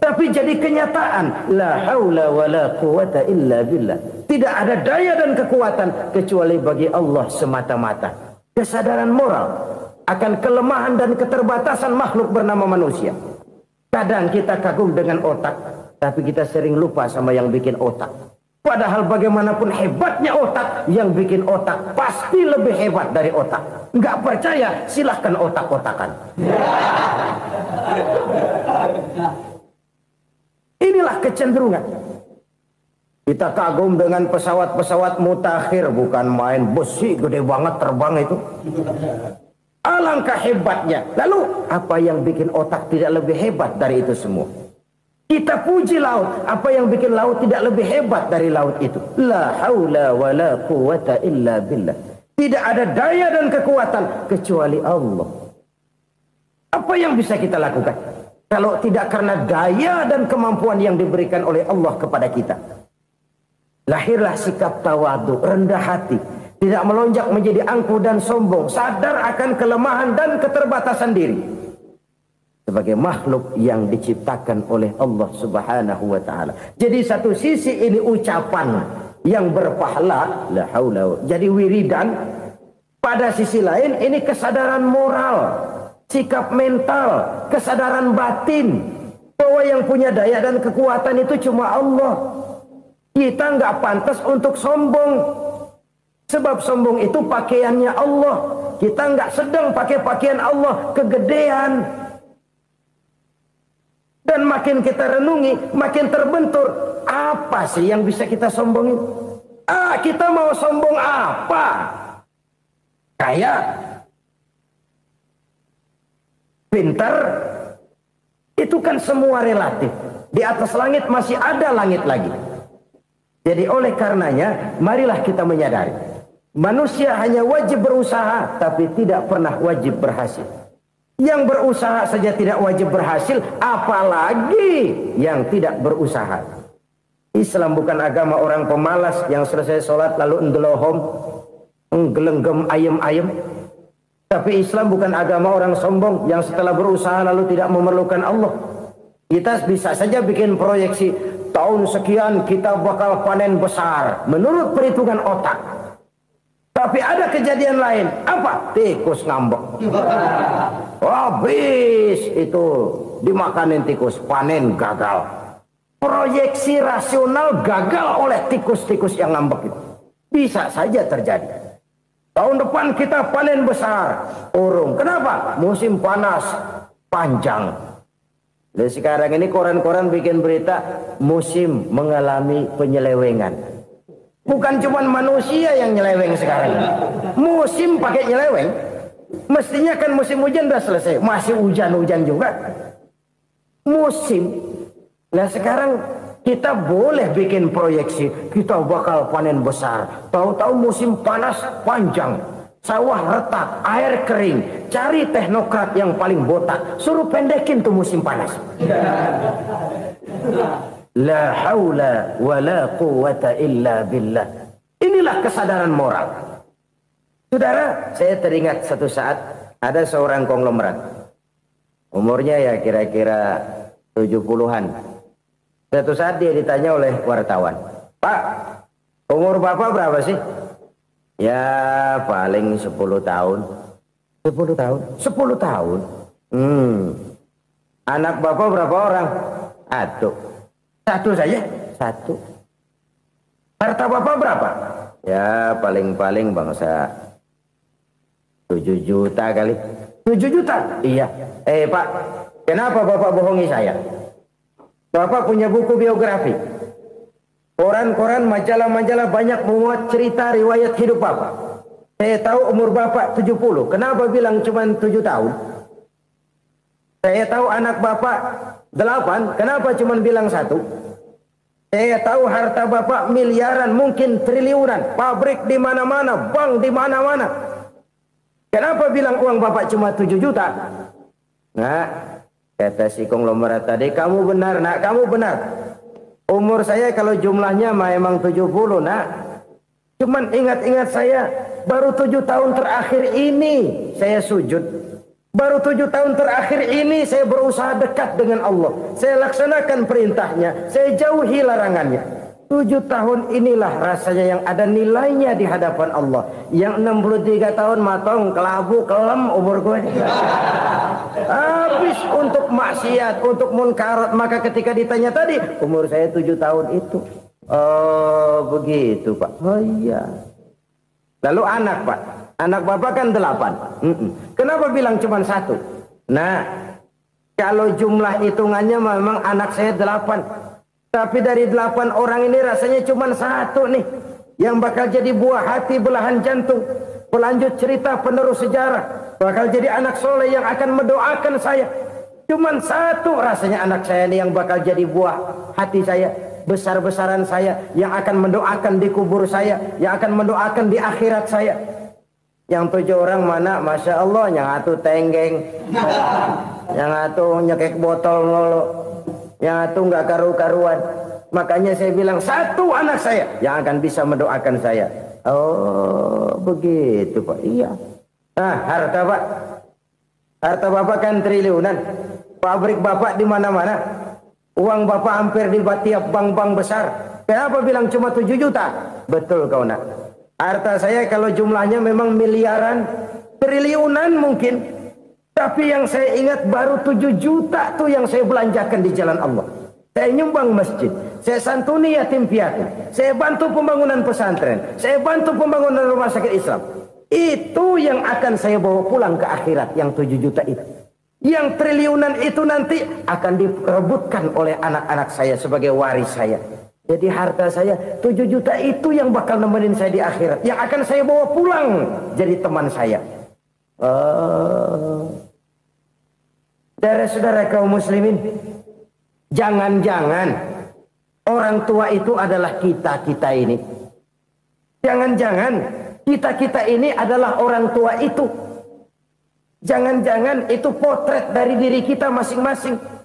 [SPEAKER 1] Tapi jadi kenyataan. La haula wa la quwata illa billah. Tidak ada daya dan kekuatan kecuali bagi Allah semata-mata. Kesadaran moral akan kelemahan dan keterbatasan makhluk bernama manusia. Kadang kita kagum dengan otak, tapi kita sering lupa sama yang bikin otak. Padahal bagaimanapun hebatnya otak, yang bikin otak pasti lebih hebat dari otak. Nggak percaya, silahkan otak-otakan. Inilah kecenderungan. Kita kagum dengan pesawat-pesawat mutakhir, bukan main, besi gede banget terbang itu. Alangkah hebatnya. Lalu apa yang bikin otak tidak lebih hebat dari itu semua? Kita puji laut. Apa yang bikin laut tidak lebih hebat dari laut itu? La haula wa la quwata illa billah. Tidak ada daya dan kekuatan kecuali Allah. Apa yang bisa kita lakukan? Kalau tidak karena daya dan kemampuan yang diberikan oleh Allah kepada kita. Lahirlah sikap tawadu, rendah hati. Tidak melonjak menjadi angkuh dan sombong. Sadar akan kelemahan dan keterbatasan diri. Sebagai makhluk yang diciptakan oleh Allah subhanahu wa ta'ala. Jadi satu sisi ini ucapan yang berpahala. La haula. Jadi wiridan. Pada sisi lain ini kesadaran moral. Sikap mental, kesadaran batin bahwa yang punya daya dan kekuatan itu cuma Allah. Kita nggak pantas untuk sombong, sebab sombong itu pakaiannya Allah. Kita nggak sedang pakai pakaian Allah, kegedean. Dan makin kita renungi, makin terbentur. Apa sih yang bisa kita sombongin? Kita mau sombong apa? Kayak pintar, itu kan semua relatif. Di atas langit masih ada langit lagi. Jadi oleh karenanya, marilah kita menyadari. Manusia hanya wajib berusaha, tapi tidak pernah wajib berhasil. Yang berusaha saja tidak wajib berhasil, apalagi yang tidak berusaha. Islam bukan agama orang pemalas yang selesai sholat lalu endelohom, nggelenggem ayem-ayem. Tapi Islam bukan agama orang sombong yang setelah berusaha lalu tidak memerlukan Allah. Kita bisa saja bikin proyeksi tahun sekian kita bakal panen besar menurut perhitungan otak. Tapi ada kejadian lain. Apa? Tikus ngambek. Habis itu dimakanin tikus, panen gagal. Proyeksi rasional gagal oleh tikus-tikus yang ngambek itu. Bisa saja terjadi. Tahun depan kita panen besar, urung. Kenapa? Musim panas panjang. Dan sekarang ini koran-koran bikin berita musim mengalami penyelewengan. Bukan cuma manusia yang nyeleweng sekarang. Musim pakai nyeleweng. Mestinya kan musim hujan udah selesai, masih hujan-hujan juga. Musim. Nah sekarang kita boleh bikin proyeksi, kita bakal panen besar. Tahu-tahu musim panas panjang, sawah retak, air kering. Cari teknokrat yang paling botak, suruh pendekin tuh musim panas. La haula wa la quwata illa billah. Inilah kesadaran moral. Saudara, saya teringat satu saat ada seorang konglomerat. Umurnya ya kira-kira 70-an. Suatu saat dia ditanya oleh wartawan, Pak, umur Bapak berapa sih? Ya paling 10 tahun. 10 tahun? 10 tahun? Anak Bapak berapa orang? Satu saja? Satu. Harta Bapak berapa? Ya paling-paling bangsa 7 juta kali. 7 juta? Iya. Pak, kenapa Bapak bohongi saya? Bapak punya buku biografi. Koran-koran, majalah-majalah banyak memuat cerita riwayat hidup Bapak. Saya tahu umur Bapak 70. Kenapa bilang cuma 7 tahun? Saya tahu anak Bapak 8. Kenapa cuma bilang 1? Saya tahu harta bapak miliaran, mungkin triliunan, pabrik di mana-mana, bank di mana-mana. Kenapa bilang uang bapak cuma 7 juta? Nah, kata si konglomerat tadi, kamu benar nak, kamu benar. Umur saya kalau jumlahnya memang 70 nak. Cuman ingat-ingat saya, baru 7 tahun terakhir ini saya sujud. Baru 7 tahun terakhir ini saya berusaha dekat dengan Allah. Saya laksanakan perintahnya, saya jauhi larangannya. 7 tahun inilah rasanya yang ada nilainya di hadapan Allah. Yang 63 tahun matong, kelabu, kelem umur gue. Habis untuk maksiat, untuk munkarat. Maka ketika ditanya tadi, umur saya 7 tahun itu. Oh begitu Pak. Oh iya. Lalu anak Pak. Anak bapak kan 8. Kenapa bilang cuma 1? Nah, kalau jumlah hitungannya memang anak saya 8. Tapi dari 8 orang ini rasanya cuma 1 nih. Yang bakal jadi buah hati, belahan jantung. Pelanjut cerita, penerus sejarah. Bakal jadi anak soleh yang akan mendoakan saya. Cuma 1 rasanya anak saya ini yang bakal jadi buah hati saya. Besar-besaran saya. Yang akan mendoakan di kubur saya. Yang akan mendoakan di akhirat saya. Yang 7 orang mana, Masya Allah, yang atu tenggeng, yang atu nyekek botol ngolo, yang atu nggak karu-karuan. Makanya saya bilang 1 anak saya yang akan bisa mendoakan saya. Oh begitu Pak. Iya. Nah harta Pak, harta Bapak kan triliunan, pabrik Bapak di mana-mana, uang Bapak hampir di tiap bank-bank besar. Kenapa bilang cuma 7 juta? Betul kau nak. Harta saya kalau jumlahnya memang miliaran, triliunan mungkin. Tapi yang saya ingat baru 7 juta tuh yang saya belanjakan di jalan Allah. Saya nyumbang masjid, saya santuni yatim piatu, saya bantu pembangunan pesantren, saya bantu pembangunan rumah sakit Islam. Itu yang akan saya bawa pulang ke akhirat, yang 7 juta itu. Yang triliunan itu nanti akan diperebutkan oleh anak-anak saya sebagai waris saya. Jadi harta saya 7 juta itu yang bakal nemenin saya di akhirat. Yang akan saya bawa pulang jadi teman saya. Saudara-saudara kaum muslimin, jangan-jangan orang tua itu adalah kita-kita ini. Jangan-jangan kita-kita ini adalah orang tua itu. Jangan-jangan itu potret dari diri kita masing-masing.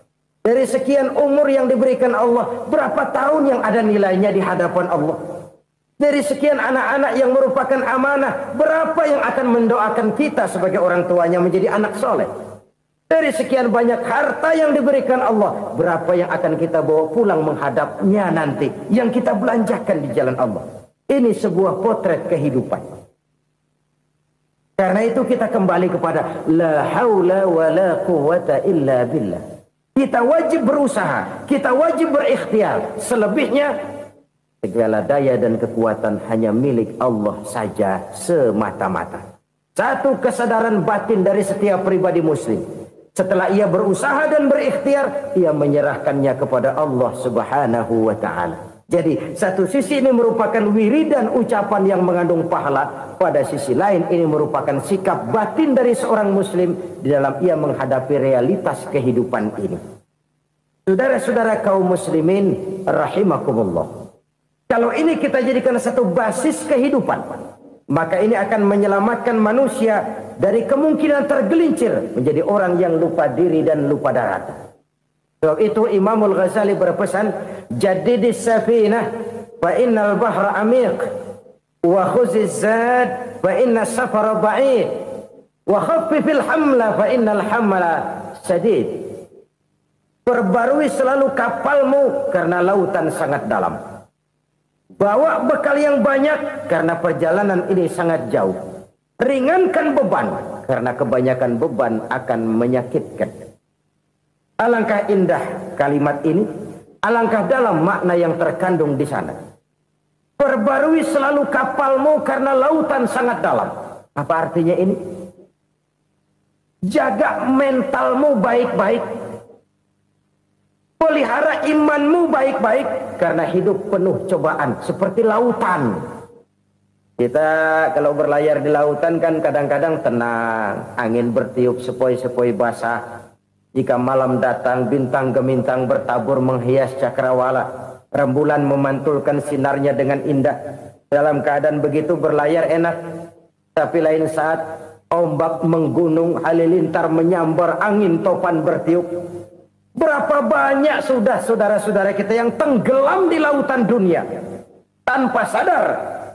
[SPEAKER 1] Dari sekian umur yang diberikan Allah, berapa tahun yang ada nilainya di hadapan Allah? Dari sekian anak-anak yang merupakan amanah, berapa yang akan mendoakan kita sebagai orang tuanya menjadi anak soleh? Dari sekian banyak harta yang diberikan Allah, berapa yang akan kita bawa pulang menghadapnya nanti, yang kita belanjakan di jalan Allah? Ini sebuah potret kehidupan. Karena itu kita kembali kepada la haula wa la quwwata illa billah. Kita wajib berusaha, kita wajib berikhtiar. Selebihnya, segala daya dan kekuatan hanya milik Allah saja semata-mata. Satu kesadaran batin dari setiap pribadi muslim. Setelah ia berusaha dan berikhtiar, ia menyerahkannya kepada Allah Subhanahu wa ta'ala. Jadi satu sisi ini merupakan wiridan ucapan yang mengandung pahala. Pada sisi lain ini merupakan sikap batin dari seorang muslim di dalam ia menghadapi realitas kehidupan ini. Saudara-saudara kaum muslimin rahimakumullah. Kalau ini kita jadikan satu basis kehidupan, maka ini akan menyelamatkan manusia dari kemungkinan tergelincir menjadi orang yang lupa diri dan lupa darat. Sebab itu Imamul Ghazali berpesan, jadidis safinah fa innal bahra amiq wa khuziz zad fa inna safara ba'id wa khaffifil hamla fa innal hamla sadid. Perbarui selalu kapalmu karena lautan sangat dalam. Bawa bekal yang banyak karena perjalanan ini sangat jauh. Ringankan beban karena kebanyakan beban akan menyakitkan. Alangkah indah kalimat ini, alangkah dalam makna yang terkandung di sana. Perbarui selalu kapalmu karena lautan sangat dalam. Apa artinya ini? Jaga mentalmu baik-baik. Pelihara imanmu baik-baik karena hidup penuh cobaan seperti lautan. Kita kalau berlayar di lautan kan kadang-kadang tenang, angin bertiup sepoi-sepoi basah. Jika malam datang bintang gemintang bertabur menghias cakrawala. Rembulan memantulkan sinarnya dengan indah. Dalam keadaan begitu berlayar enak. Tapi lain saat ombak menggunung, halilintar menyambar, angin topan bertiup. Berapa banyak sudah saudara-saudara kita yang tenggelam di lautan dunia tanpa sadar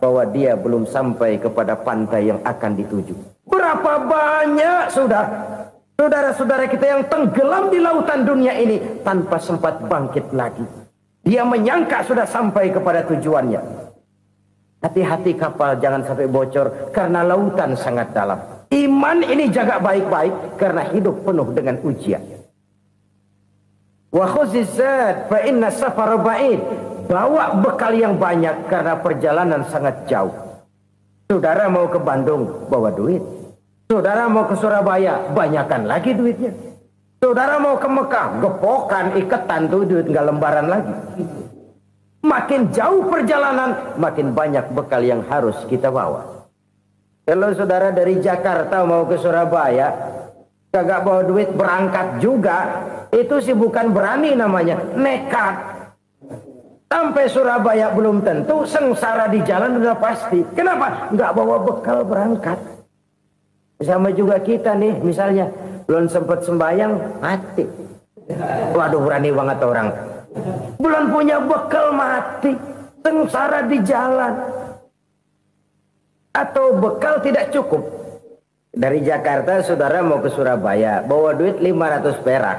[SPEAKER 1] bahwa dia belum sampai kepada pantai yang akan dituju. Berapa banyak sudah saudara-saudara kita yang tenggelam di lautan dunia ini tanpa sempat bangkit lagi. Dia menyangka sudah sampai kepada tujuannya. Hati-hati kapal jangan sampai bocor karena lautan sangat dalam. Iman ini jaga baik-baik karena hidup penuh dengan ujian. Wa khuzizat fa inna safara ba'id. Bawa bekal yang banyak karena perjalanan sangat jauh. Saudara mau ke Bandung, bawa duit. Saudara mau ke Surabaya, banyakan lagi duitnya. Saudara mau ke Mekah, gepokan, iketan tuh duit nggak lembaran lagi. Makin jauh perjalanan, makin banyak bekal yang harus kita bawa. Kalau saudara dari Jakarta mau ke Surabaya, kagak bawa duit berangkat juga, itu sih bukan berani namanya, nekat. Sampai Surabaya belum tentu, sengsara di jalan udah pasti. Kenapa? Nggak bawa bekal berangkat. Sama juga kita nih, misalnya belum sempat sembahyang, mati. Waduh, berani banget orang. Belum punya bekal, mati. Sengsara di jalan. Atau bekal tidak cukup. Dari Jakarta saudara mau ke Surabaya, bawa duit 500 perak.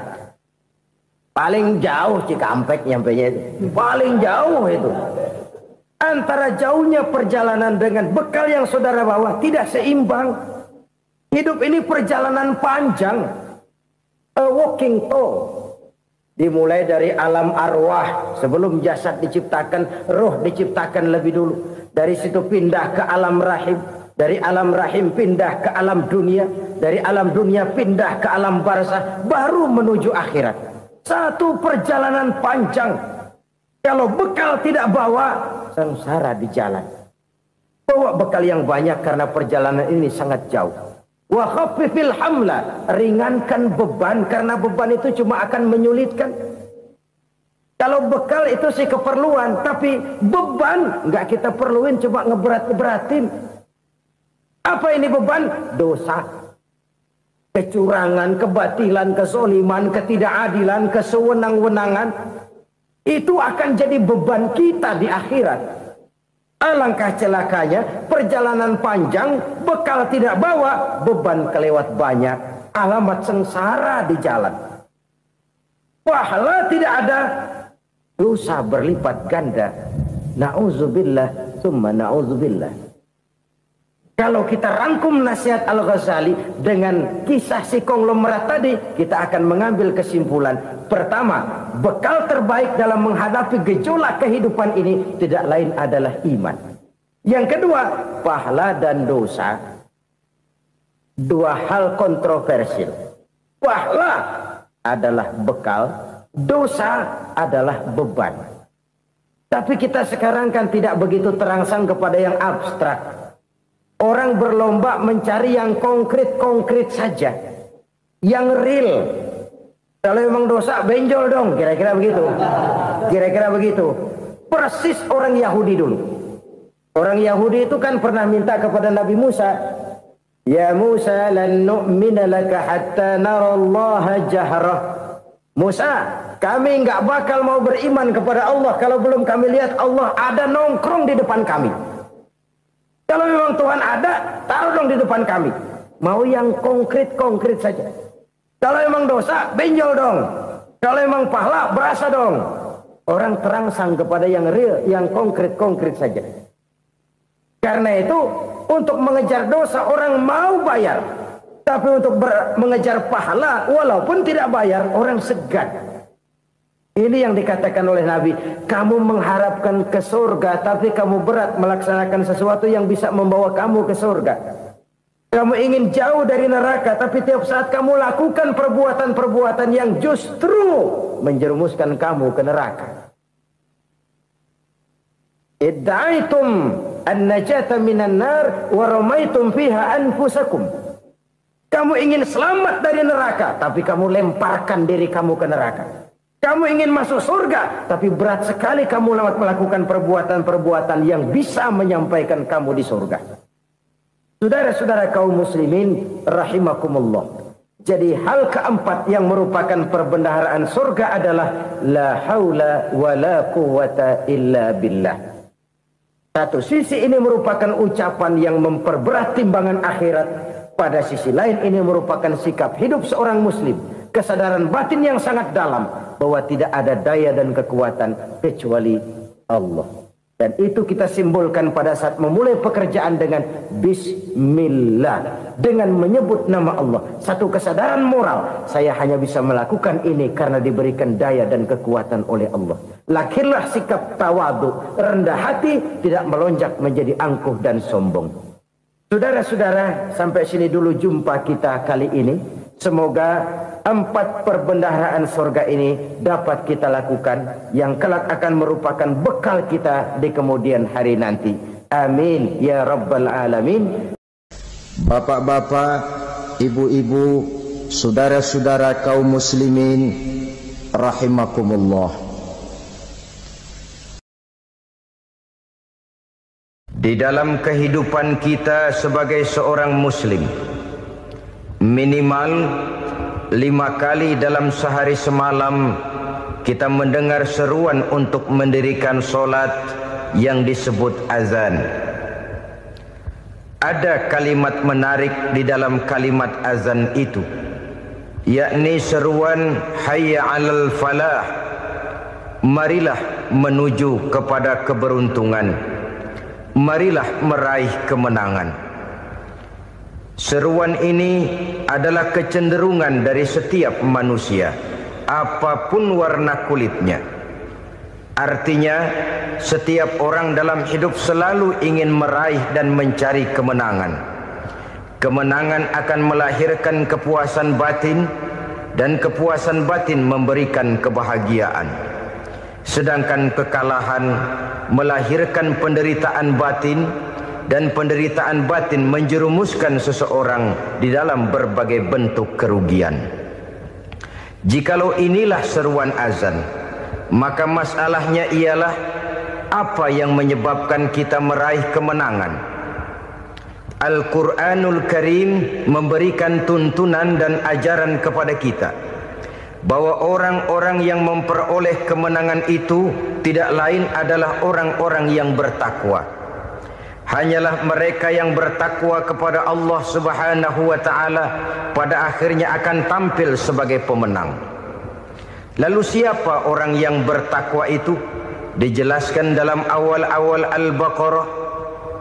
[SPEAKER 1] Paling jauh Cikampek nyampenya itu. Paling jauh itu. Antara jauhnya perjalanan dengan bekal yang saudara bawa tidak seimbang. Hidup ini perjalanan panjang. A walking tour. Dimulai dari alam arwah. Sebelum jasad diciptakan, roh diciptakan lebih dulu. Dari situ pindah ke alam rahim. Dari alam rahim pindah ke alam dunia. Dari alam dunia pindah ke alam barzah. Baru menuju akhirat. Satu perjalanan panjang. Kalau bekal tidak bawa, sengsara di jalan. Bawa bekal yang banyak karena perjalanan ini sangat jauh. Wa khaffifil hamla, ringankan beban karena beban itu cuma akan menyulitkan. Kalau bekal itu sih keperluan, tapi beban nggak kita perluin, coba ngeberat-beratin. Apa ini beban? Dosa. Kecurangan, kebatilan, kezoliman, ketidakadilan, kesewenang-wenangan. Itu akan jadi beban kita di akhirat. Alangkah celakanya, perjalanan panjang, bekal tidak bawa, beban kelewat banyak. Alamat sengsara di jalan. Pahala tidak ada, dosa berlipat ganda. Na'udzubillah, summa na'udzubillah. Kalau kita rangkum nasihat Al-Ghazali dengan kisah si konglomerat tadi, kita akan mengambil kesimpulan. Pertama, bekal terbaik dalam menghadapi gejolak kehidupan ini tidak lain adalah iman. Yang kedua, pahala dan dosa. Dua hal kontroversial. Pahala adalah bekal, dosa adalah beban. Tapi kita sekarang kan tidak begitu terangsang kepada yang abstrak. Orang berlomba mencari yang konkret-konkret saja. Yang real. Kalau memang dosa, benjol dong. Kira-kira begitu. Kira-kira begitu. Persis orang Yahudi dulu. Orang Yahudi itu kan pernah minta kepada Nabi Musa. Ya Musa, lan nu'mina laka hatta narallaha jahrah. Musa, kami nggak bakal mau beriman kepada Allah kalau belum kami lihat Allah ada nongkrong di depan kami. Kalau memang Tuhan ada, taruh dong di depan kami. Mau yang konkret-konkret saja. Kalau memang dosa, benjol dong. Kalau memang pahala, berasa dong. Orang terangsang kepada yang real, yang konkret-konkret saja. Karena itu, untuk mengejar dosa, orang mau bayar. Tapi untuk mengejar pahala, walaupun tidak bayar, orang segan. Ini yang dikatakan oleh Nabi, kamu mengharapkan ke surga, tapi kamu berat melaksanakan sesuatu yang bisa membawa kamu ke surga. Kamu ingin jauh dari neraka, tapi tiap saat kamu lakukan perbuatan-perbuatan yang justru menjerumuskan kamu ke neraka. Idda'aitum an-najata minan nar wa ramaitum fiha anfusakum. Kamu ingin selamat dari neraka, tapi kamu lemparkan diri kamu ke neraka. Kamu ingin masuk surga, tapi berat sekali kamu melakukan perbuatan-perbuatan yang bisa menyampaikan kamu di surga. Saudara-saudara kaum muslimin rahimakumullah. Jadi hal keempat yang merupakan perbendaharaan surga adalah la haula wa la quwwata illa billah. Satu sisi ini merupakan ucapan yang memperberat timbangan akhirat. Pada sisi lain ini merupakan sikap hidup seorang muslim. Kesadaran batin yang sangat dalam bahwa tidak ada daya dan kekuatan kecuali Allah. Dan itu kita simbolkan pada saat memulai pekerjaan dengan bismillah, dengan menyebut nama Allah. Satu kesadaran moral, saya hanya bisa melakukan ini karena diberikan daya dan kekuatan oleh Allah. Lahirlah sikap tawadu, rendah hati, tidak melonjak menjadi angkuh dan sombong. Saudara-saudara, sampai sini dulu jumpa kita kali ini. Semoga 4 perbendaharaan surga ini dapat kita lakukan, yang kelak akan merupakan bekal kita di kemudian hari nanti. Amin ya rabbal alamin.
[SPEAKER 2] Bapak-bapak, ibu-ibu, saudara-saudara kaum muslimin rahimakumullah.
[SPEAKER 1] Di dalam kehidupan kita sebagai seorang muslim, minimal 5 kali dalam sehari semalam kita mendengar seruan untuk mendirikan solat yang disebut azan. Ada kalimat menarik di dalam kalimat azan itu, yakni seruan hayya 'alal falah, marilah menuju kepada keberuntungan, marilah meraih kemenangan. Seruan ini adalah kecenderungan dari setiap manusia, apapun warna kulitnya. Artinya, setiap orang dalam hidup selalu ingin meraih dan mencari kemenangan. Kemenangan akan melahirkan kepuasan batin, dan kepuasan batin memberikan kebahagiaan. Sedangkan kekalahan melahirkan penderitaan batin, dan penderitaan batin menjerumuskan seseorang di dalam berbagai bentuk kerugian. Jikalau inilah seruan azan, maka masalahnya ialah apa yang menyebabkan kita meraih kemenangan. Al-Quranul Karim memberikan tuntunan dan ajaran kepada kita bahwa orang-orang yang memperoleh kemenangan itu tidak lain adalah orang-orang yang bertakwa. Hanyalah mereka yang bertakwa kepada Allah Subhanahu wa ta'ala pada akhirnya akan tampil sebagai pemenang. Lalu siapa orang yang bertakwa itu? Dijelaskan dalam awal-awal Al-Baqarah,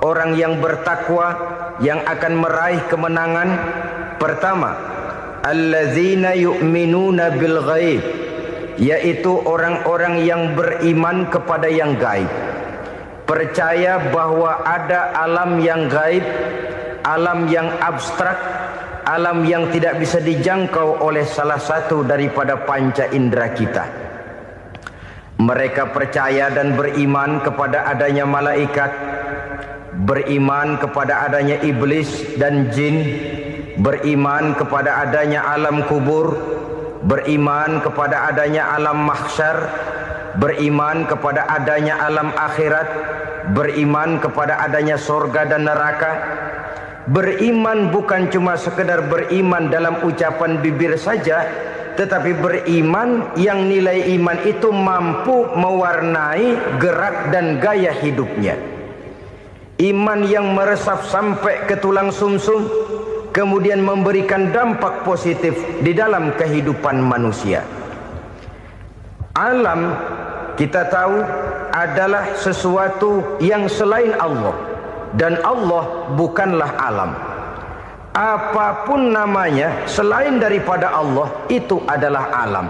[SPEAKER 1] orang yang bertakwa yang akan meraih kemenangan. Pertama, allazina yu'minuna bil ghaib, yaitu orang-orang yang beriman kepada yang gaib. Percaya bahwa ada alam yang gaib, alam yang abstrak, alam yang tidak bisa dijangkau oleh salah satu daripada panca indera kita. Mereka percaya dan beriman kepada adanya malaikat, beriman kepada adanya iblis dan jin, beriman kepada adanya alam kubur, beriman kepada adanya alam mahsyar, beriman kepada adanya alam akhirat, beriman kepada adanya surga dan neraka. Beriman bukan cuma sekedar beriman dalam ucapan bibir saja, tetapi beriman yang nilai iman itu mampu mewarnai gerak dan gaya hidupnya. Iman yang meresap sampai ke tulang sumsum, kemudian memberikan dampak positif di dalam kehidupan manusia. Alam, kita tahu, adalah sesuatu yang selain Allah, dan Allah bukanlah alam. Apapun namanya selain daripada Allah, itu adalah alam.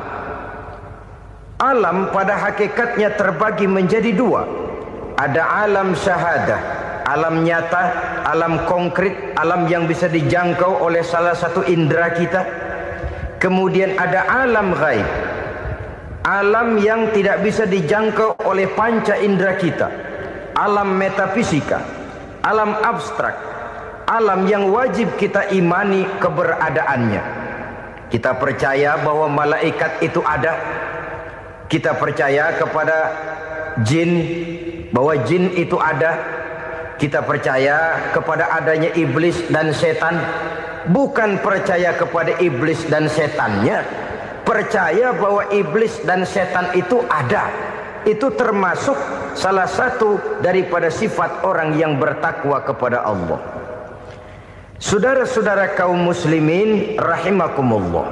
[SPEAKER 1] Alam pada hakikatnya terbagi menjadi 2. Ada alam syahadah, alam nyata, alam konkret, alam yang bisa dijangkau oleh salah satu indera kita. Kemudian ada alam ghaib, alam yang tidak bisa dijangkau oleh panca indera kita, alam metafisika, alam abstrak, alam yang wajib kita imani keberadaannya. Kita percaya bahwa malaikat itu ada, Kita percaya kepada jin, bahwa jin itu ada. Kita percaya kepada adanya iblis dan setan. Bukan percaya kepada iblis dan setannya, percaya bahwa iblis dan setan itu ada. Itu termasuk salah satu daripada sifat orang yang bertakwa kepada Allah. Saudara-saudara kaum muslimin rahimakumullah,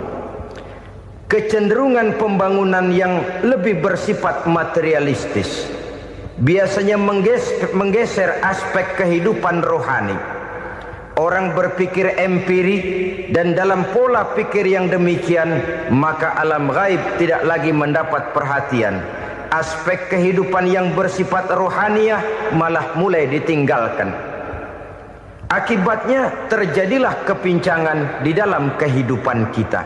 [SPEAKER 1] kecenderungan pembangunan yang lebih bersifat materialistis biasanya menggeser aspek kehidupan rohani. Orang berpikir empiri, dan dalam pola pikir yang demikian maka alam gaib tidak lagi mendapat perhatian. Aspek kehidupan yang bersifat rohaniah malah mulai ditinggalkan. Akibatnya terjadilah kepincangan di dalam kehidupan kita.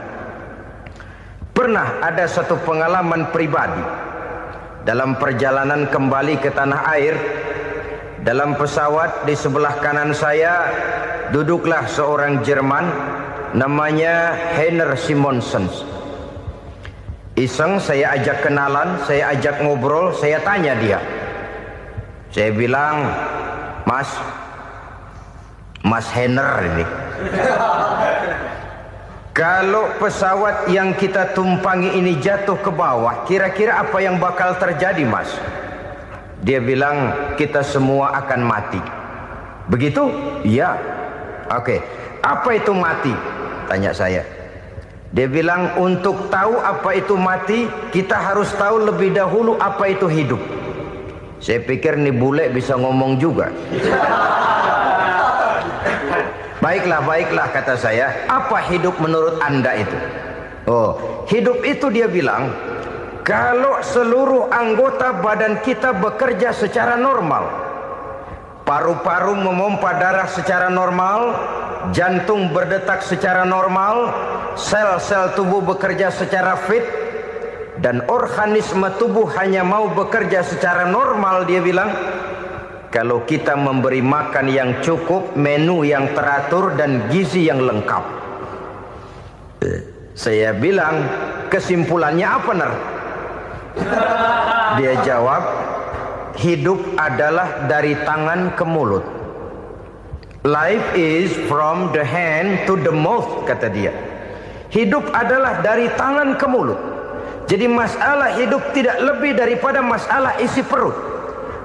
[SPEAKER 1] Pernah ada satu pengalaman pribadi dalam perjalanan kembali ke tanah air. Dalam pesawat di sebelah kanan saya duduklah seorang Jerman namanya Heiner Simonsen. Iseng saya ajak kenalan, saya ajak ngobrol, saya tanya dia. Saya bilang, Mas Heiner ini, kalau pesawat yang kita tumpangi ini jatuh ke bawah, kira-kira apa yang bakal terjadi, Mas? Dia bilang, kita semua akan mati. Begitu? Iya. Oke. Apa itu mati? Tanya saya. Dia bilang, untuk tahu apa itu mati, kita harus tahu lebih dahulu apa itu hidup. Saya pikir nih bule bisa ngomong juga. Baiklah kata saya. Apa hidup menurut Anda itu? Oh, hidup itu dia bilang, kalau seluruh anggota badan kita bekerja secara normal, paru-paru memompa darah secara normal, jantung berdetak secara normal, sel-sel tubuh bekerja secara fit, dan organisme tubuh hanya mau bekerja secara normal, dia bilang, kalau kita memberi makan yang cukup, menu yang teratur, dan gizi yang lengkap. Saya bilang, kesimpulannya apa, Ner? Dia jawab, hidup adalah dari tangan ke mulut. Life is from the hand to the mouth, kata dia. Hidup adalah dari tangan ke mulut. Jadi masalah hidup tidak lebih daripada masalah isi perut.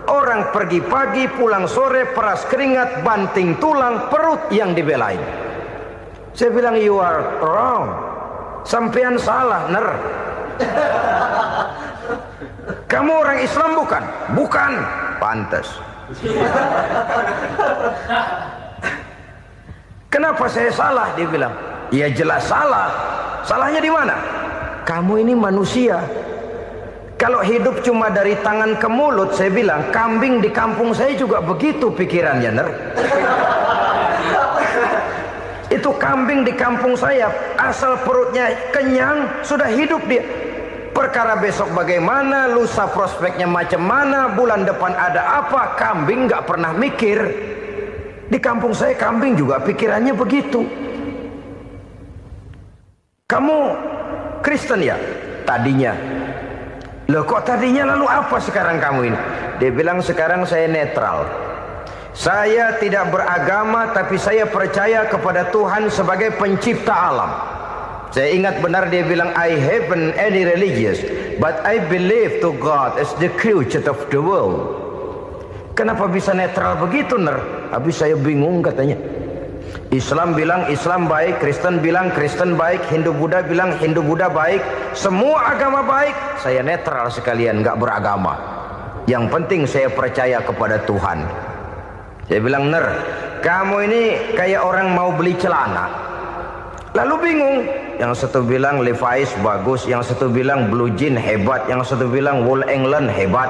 [SPEAKER 1] Orang pergi pagi, pulang sore, peras keringat, banting tulang, perut yang dibelain. Saya bilang, you are wrong. Sampean salah, Ner. Kamu orang Islam bukan? Bukan. Pantas. Kenapa saya salah? Dia bilang, ya jelas salah. Salahnya di mana? Kamu ini manusia. Kalau hidup cuma dari tangan ke mulut, saya bilang, kambing di kampung saya juga begitu pikirannya, Ner. Itu kambing di kampung saya, asal perutnya kenyang, sudah hidup dia. Perkara besok bagaimana, lusa prospeknya macam mana, bulan depan ada apa, kambing nggak pernah mikir. Di kampung saya kambing juga pikirannya begitu. Kamu Kristen ya? Tadinya. Loh kok tadinya, lalu apa sekarang kamu ini? Dia bilang, sekarang saya netral. Saya tidak beragama, tapi saya percaya kepada Tuhan sebagai pencipta alam. Saya ingat benar dia bilang, I haven't any religious, but I believe to God as the creator of the world. Kenapa bisa netral begitu, Ner? Habis saya bingung katanya. Islam bilang Islam baik, Kristen bilang Kristen baik, Hindu Buddha bilang Hindu Buddha baik, semua agama baik. Saya netral sekalian, nggak beragama. Yang penting saya percaya kepada Tuhan. Saya bilang, Ner, kamu ini kayak orang mau beli celana. Lalu bingung, yang satu bilang Levi's bagus, yang satu bilang Blue Jean hebat, yang satu bilang Wool England hebat.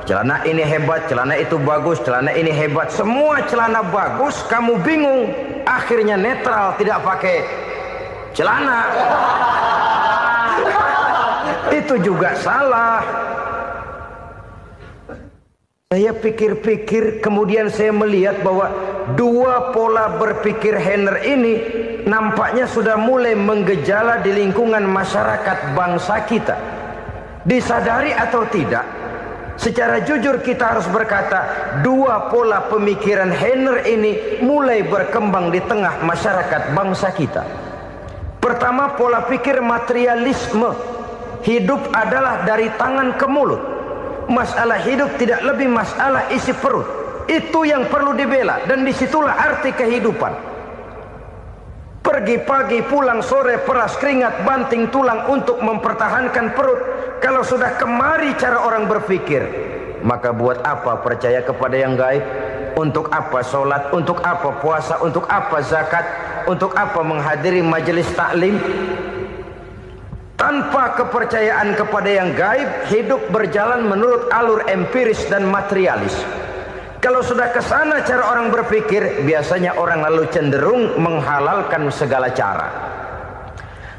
[SPEAKER 1] Celana ini hebat, celana itu bagus, celana ini hebat. Semua celana bagus, kamu bingung. Akhirnya netral, tidak pakai celana. Itu juga salah. Saya pikir-pikir, kemudian saya melihat bahwa dua pola berpikir Heiner ini nampaknya sudah mulai menggejala di lingkungan masyarakat bangsa kita. Disadari atau tidak, secara jujur kita harus berkata, dua pola pemikiran Heiner ini mulai berkembang di tengah masyarakat bangsa kita. Pertama, pola pikir materialisme. Hidup adalah dari tangan ke mulut. Masalah hidup tidak lebih masalah isi perut. Itu yang perlu dibela, dan disitulah arti kehidupan. Pergi pagi, pulang sore, peras keringat, banting tulang untuk mempertahankan perut. Kalau sudah kemari cara orang berpikir, maka buat apa percaya kepada yang gaib? Untuk apa sholat? Untuk apa puasa? Untuk apa zakat? Untuk apa menghadiri majelis taklim? Tanpa kepercayaan kepada yang gaib, hidup berjalan menurut alur empiris dan materialis. Kalau sudah ke sana cara orang berpikir, biasanya orang lalu cenderung menghalalkan segala cara.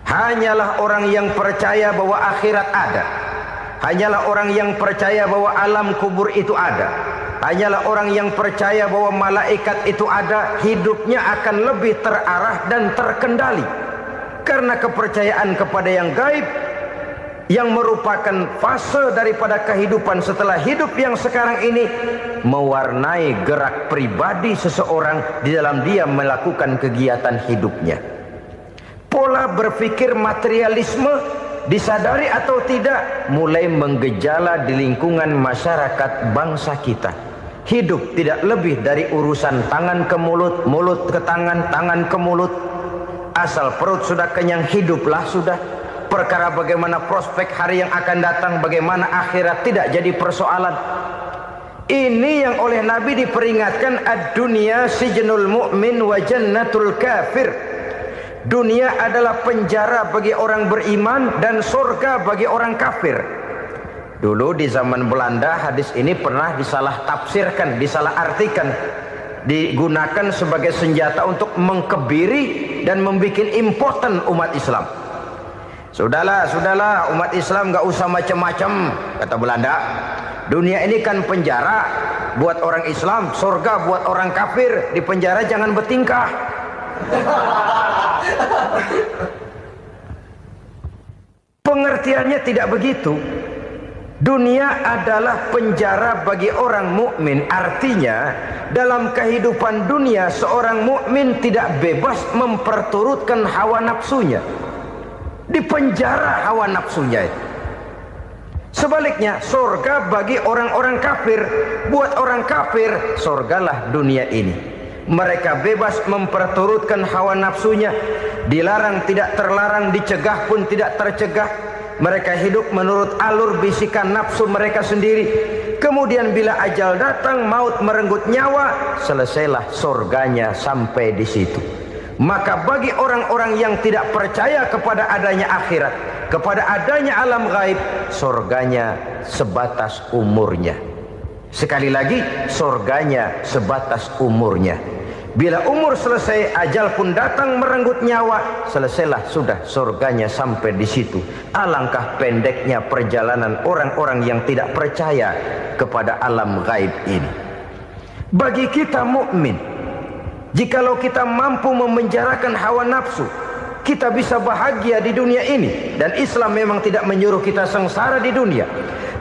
[SPEAKER 1] Hanyalah orang yang percaya bahwa akhirat ada. Hanyalah orang yang percaya bahwa alam kubur itu ada. Hanyalah orang yang percaya bahwa malaikat itu ada, hidupnya akan lebih terarah dan terkendali. Karena kepercayaan kepada yang gaib, yang merupakan fase daripada kehidupan setelah hidup yang sekarang ini, mewarnai gerak pribadi seseorang di dalam dia melakukan kegiatan hidupnya. Pola berpikir materialisme, disadari atau tidak, mulai menggejala di lingkungan masyarakat bangsa kita. Hidup tidak lebih dari urusan tangan ke mulut, mulut ke tangan, tangan ke mulut. Asal perut sudah kenyang, hiduplah sudah. Perkara bagaimana prospek hari yang akan datang, bagaimana akhirat tidak jadi persoalan. Ini yang oleh Nabi diperingatkan, ad-dunya sijnul mu'min wa jannatul kafir. Dunia adalah penjara bagi orang beriman dan surga bagi orang kafir. Dulu di zaman Belanda hadis ini pernah disalah tafsirkan, disalah artikan, digunakan sebagai senjata untuk mengkebiri dan membuat impoten umat Islam. Sudahlah umat Islam gak usah macam-macam, kata Belanda. Dunia ini kan penjara buat orang Islam, surga buat orang kafir. Di penjara jangan bertingkah. Pengertiannya tidak begitu. Dunia adalah penjara bagi orang mukmin. Artinya dalam kehidupan dunia seorang mukmin tidak bebas memperturutkan hawa nafsunya. Di penjara hawa nafsunya itu. Sebaliknya, surga bagi orang-orang kafir. Buat orang kafir, surgalah dunia ini. Mereka bebas memperturutkan hawa nafsunya. Dilarang tidak terlarang, dicegah pun tidak tercegah. Mereka hidup menurut alur bisikan nafsu mereka sendiri. Kemudian bila ajal datang, maut merenggut nyawa, selesailah surganya sampai di situ. Maka bagi orang-orang yang tidak percaya kepada adanya akhirat, kepada adanya alam gaib, surganya sebatas umurnya. Sekali lagi, surganya sebatas umurnya. Bila umur selesai, ajal pun datang merenggut nyawa, selesailah sudah surganya sampai di situ. Alangkah pendeknya perjalanan orang-orang yang tidak percaya kepada alam gaib ini. Bagi kita mukmin, jikalau kita mampu memenjarakan hawa nafsu, kita bisa bahagia di dunia ini. Dan Islam memang tidak menyuruh kita sengsara di dunia.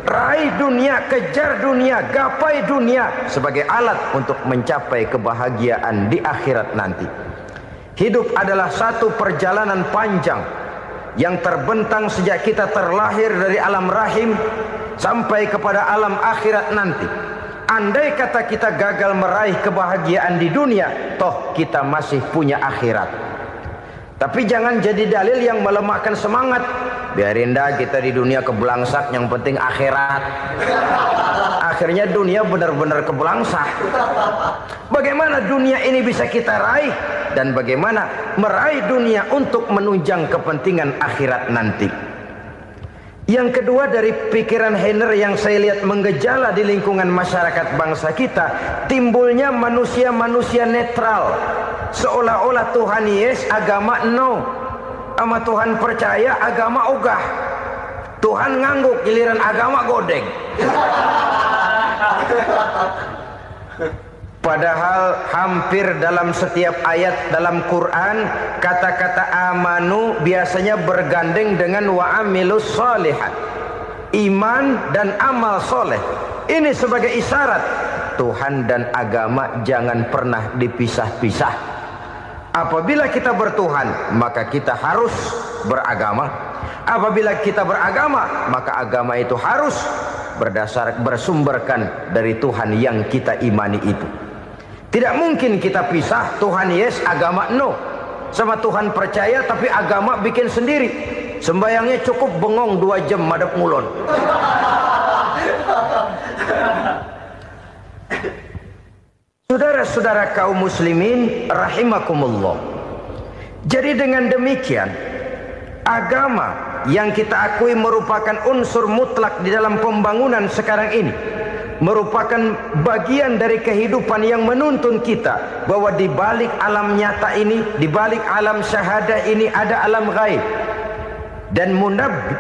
[SPEAKER 1] Raih dunia, kejar dunia, gapai dunia sebagai alat untuk mencapai kebahagiaan di akhirat nanti. Hidup adalah satu perjalanan panjang yang terbentang sejak kita terlahir dari alam rahim sampai kepada alam akhirat nanti. Andai kata kita gagal meraih kebahagiaan di dunia, toh kita masih punya akhirat. Tapi jangan jadi dalil yang melemahkan semangat. Biarin dah kita di dunia kebelangsak, yang penting akhirat. Akhirnya dunia benar-benar kebelangsak. Bagaimana dunia ini bisa kita raih, dan bagaimana meraih dunia untuk menunjang kepentingan akhirat nanti. Yang kedua, dari pikiran Heiner yang saya lihat menggejala di lingkungan masyarakat bangsa kita, timbulnya manusia-manusia netral. Seolah-olah Tuhan yes, agama no. Sama Tuhan percaya, agama ogah. Tuhan ngangguk, giliran agama godeng. Padahal hampir dalam setiap ayat dalam Quran, kata-kata amanu biasanya bergandeng dengan wa amilus shalihat. iman dan amal soleh. Ini sebagai isyarat Tuhan dan agama jangan pernah dipisah-pisah. Apabila kita bertuhan, maka kita harus beragama. Apabila kita beragama, maka agama itu harus bersumberkan dari Tuhan yang kita imani itu. Tidak mungkin kita pisah, Tuhan yes, agama no. Sama Tuhan percaya tapi agama bikin sendiri. Sembayangnya cukup bengong 2 jam madep ngulon. Saudara-saudara kaum muslimin rahimakumullah. Jadi dengan demikian, agama yang kita akui merupakan unsur mutlak di dalam pembangunan sekarang ini, merupakan bagian dari kehidupan yang menuntun kita bahwa di balik alam nyata ini, di balik alam syahadah ini ada alam gaib. Dan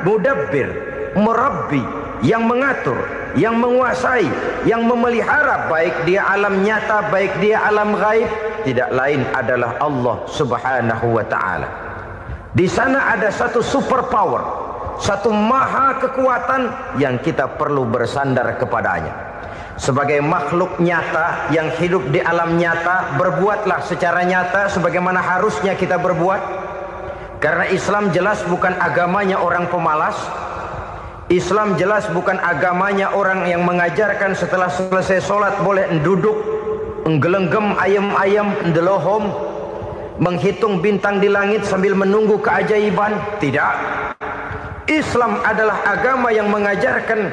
[SPEAKER 1] mudabbir, murabbi, yang mengatur, yang menguasai, yang memelihara baik dia alam nyata, baik dia alam gaib, tidak lain adalah Allah Subhanahu wa ta'ala. Di sana ada satu super power, satu maha kekuatan yang kita perlu bersandar kepadanya. Sebagai makhluk nyata yang hidup di alam nyata, berbuatlah secara nyata sebagaimana harusnya kita berbuat. Karena Islam jelas bukan agamanya orang pemalas. Islam jelas bukan agamanya orang yang mengajarkan setelah selesai sholat boleh duduk, nggelenggem ayam-ayam, ndelohom, menghitung bintang di langit sambil menunggu keajaiban. Tidak. Islam adalah agama yang mengajarkan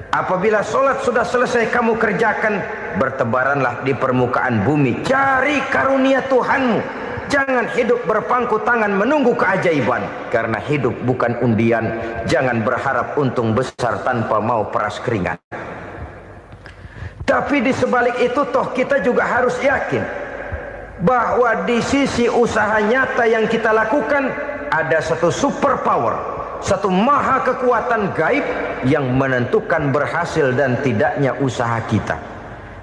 [SPEAKER 1] apabila sholat sudah selesai kamu kerjakan, bertebaranlah di permukaan bumi, cari karunia Tuhanmu. Jangan hidup berpangku tangan menunggu keajaiban. Karena hidup bukan undian. Jangan berharap untung besar tanpa mau peras keringat. Tapi di sebalik itu toh kita juga harus yakin bahwa di sisi usaha nyata yang kita lakukan ada satu super power, satu maha kekuatan gaib yang menentukan berhasil dan tidaknya usaha kita.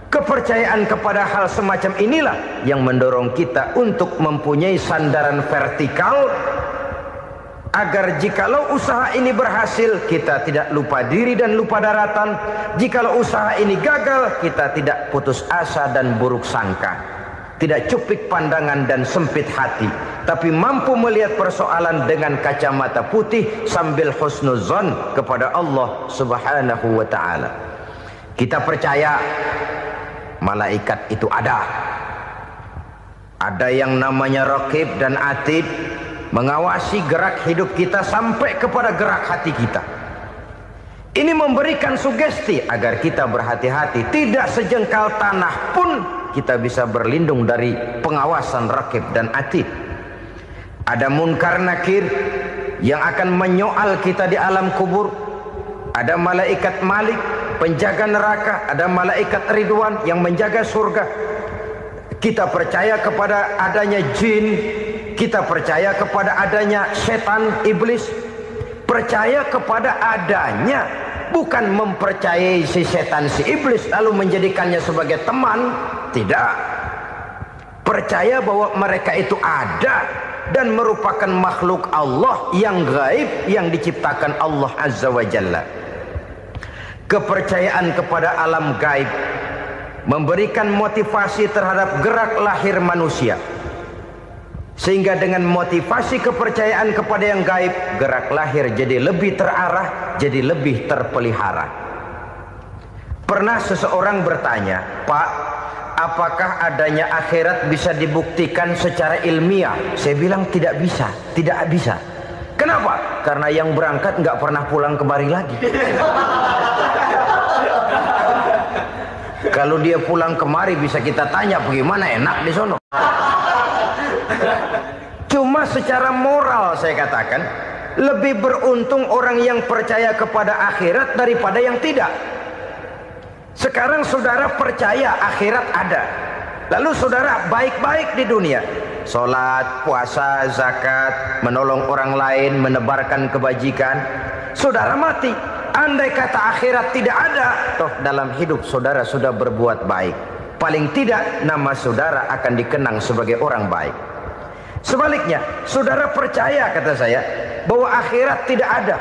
[SPEAKER 1] Kepercayaan kepada hal semacam inilah yang mendorong kita untuk mempunyai sandaran vertikal, agar jikalau usaha ini berhasil kita tidak lupa diri dan lupa daratan. Jikalau usaha ini gagal kita tidak putus asa dan buruk sangka, tidak cupik pandangan dan sempit hati, tapi mampu melihat persoalan dengan kacamata putih sambil husnuzon kepada Allah Subhanahu wa ta'ala. Kita percaya malaikat itu ada. Ada yang namanya raqib dan atid, mengawasi gerak hidup kita sampai kepada gerak hati kita. Ini memberikan sugesti agar kita berhati-hati. Tidak sejengkal tanah pun kita bisa berlindung dari pengawasan raqib dan atid. Ada munkar nakir yang akan menyoal kita di alam kubur. Ada malaikat malik, penjaga neraka. Ada malaikat ridwan yang menjaga surga. Kita percaya kepada adanya jin, kita percaya kepada adanya setan, iblis. Percaya kepada adanya, bukan mempercayai si setan, si iblis lalu menjadikannya sebagai teman. Tidak. Percaya bahwa mereka itu ada dan merupakan makhluk Allah yang gaib yang diciptakan Allah Azza wa Jalla. Kepercayaan kepada alam gaib memberikan motivasi terhadap gerak lahir manusia, sehingga dengan motivasi kepercayaan kepada yang gaib, gerak lahir jadi lebih terarah, jadi lebih terpelihara. Pernah seseorang bertanya, "Pak, apakah adanya akhirat bisa dibuktikan secara ilmiah?" Saya bilang tidak bisa, tidak bisa. Kenapa? Karena yang berangkat nggak pernah pulang kemari lagi. Kalau dia pulang kemari bisa kita tanya bagaimana enak di sono. Cuma secara moral saya katakan, lebih beruntung orang yang percaya kepada akhirat daripada yang tidak. Sekarang saudara percaya akhirat ada, lalu saudara baik-baik di dunia, sholat, puasa, zakat, menolong orang lain, menebarkan kebajikan. Saudara mati, andai kata akhirat tidak ada, toh dalam hidup saudara sudah berbuat baik. Paling tidak nama saudara akan dikenang sebagai orang baik. Sebaliknya, saudara percaya, kata saya, bahwa akhirat tidak ada,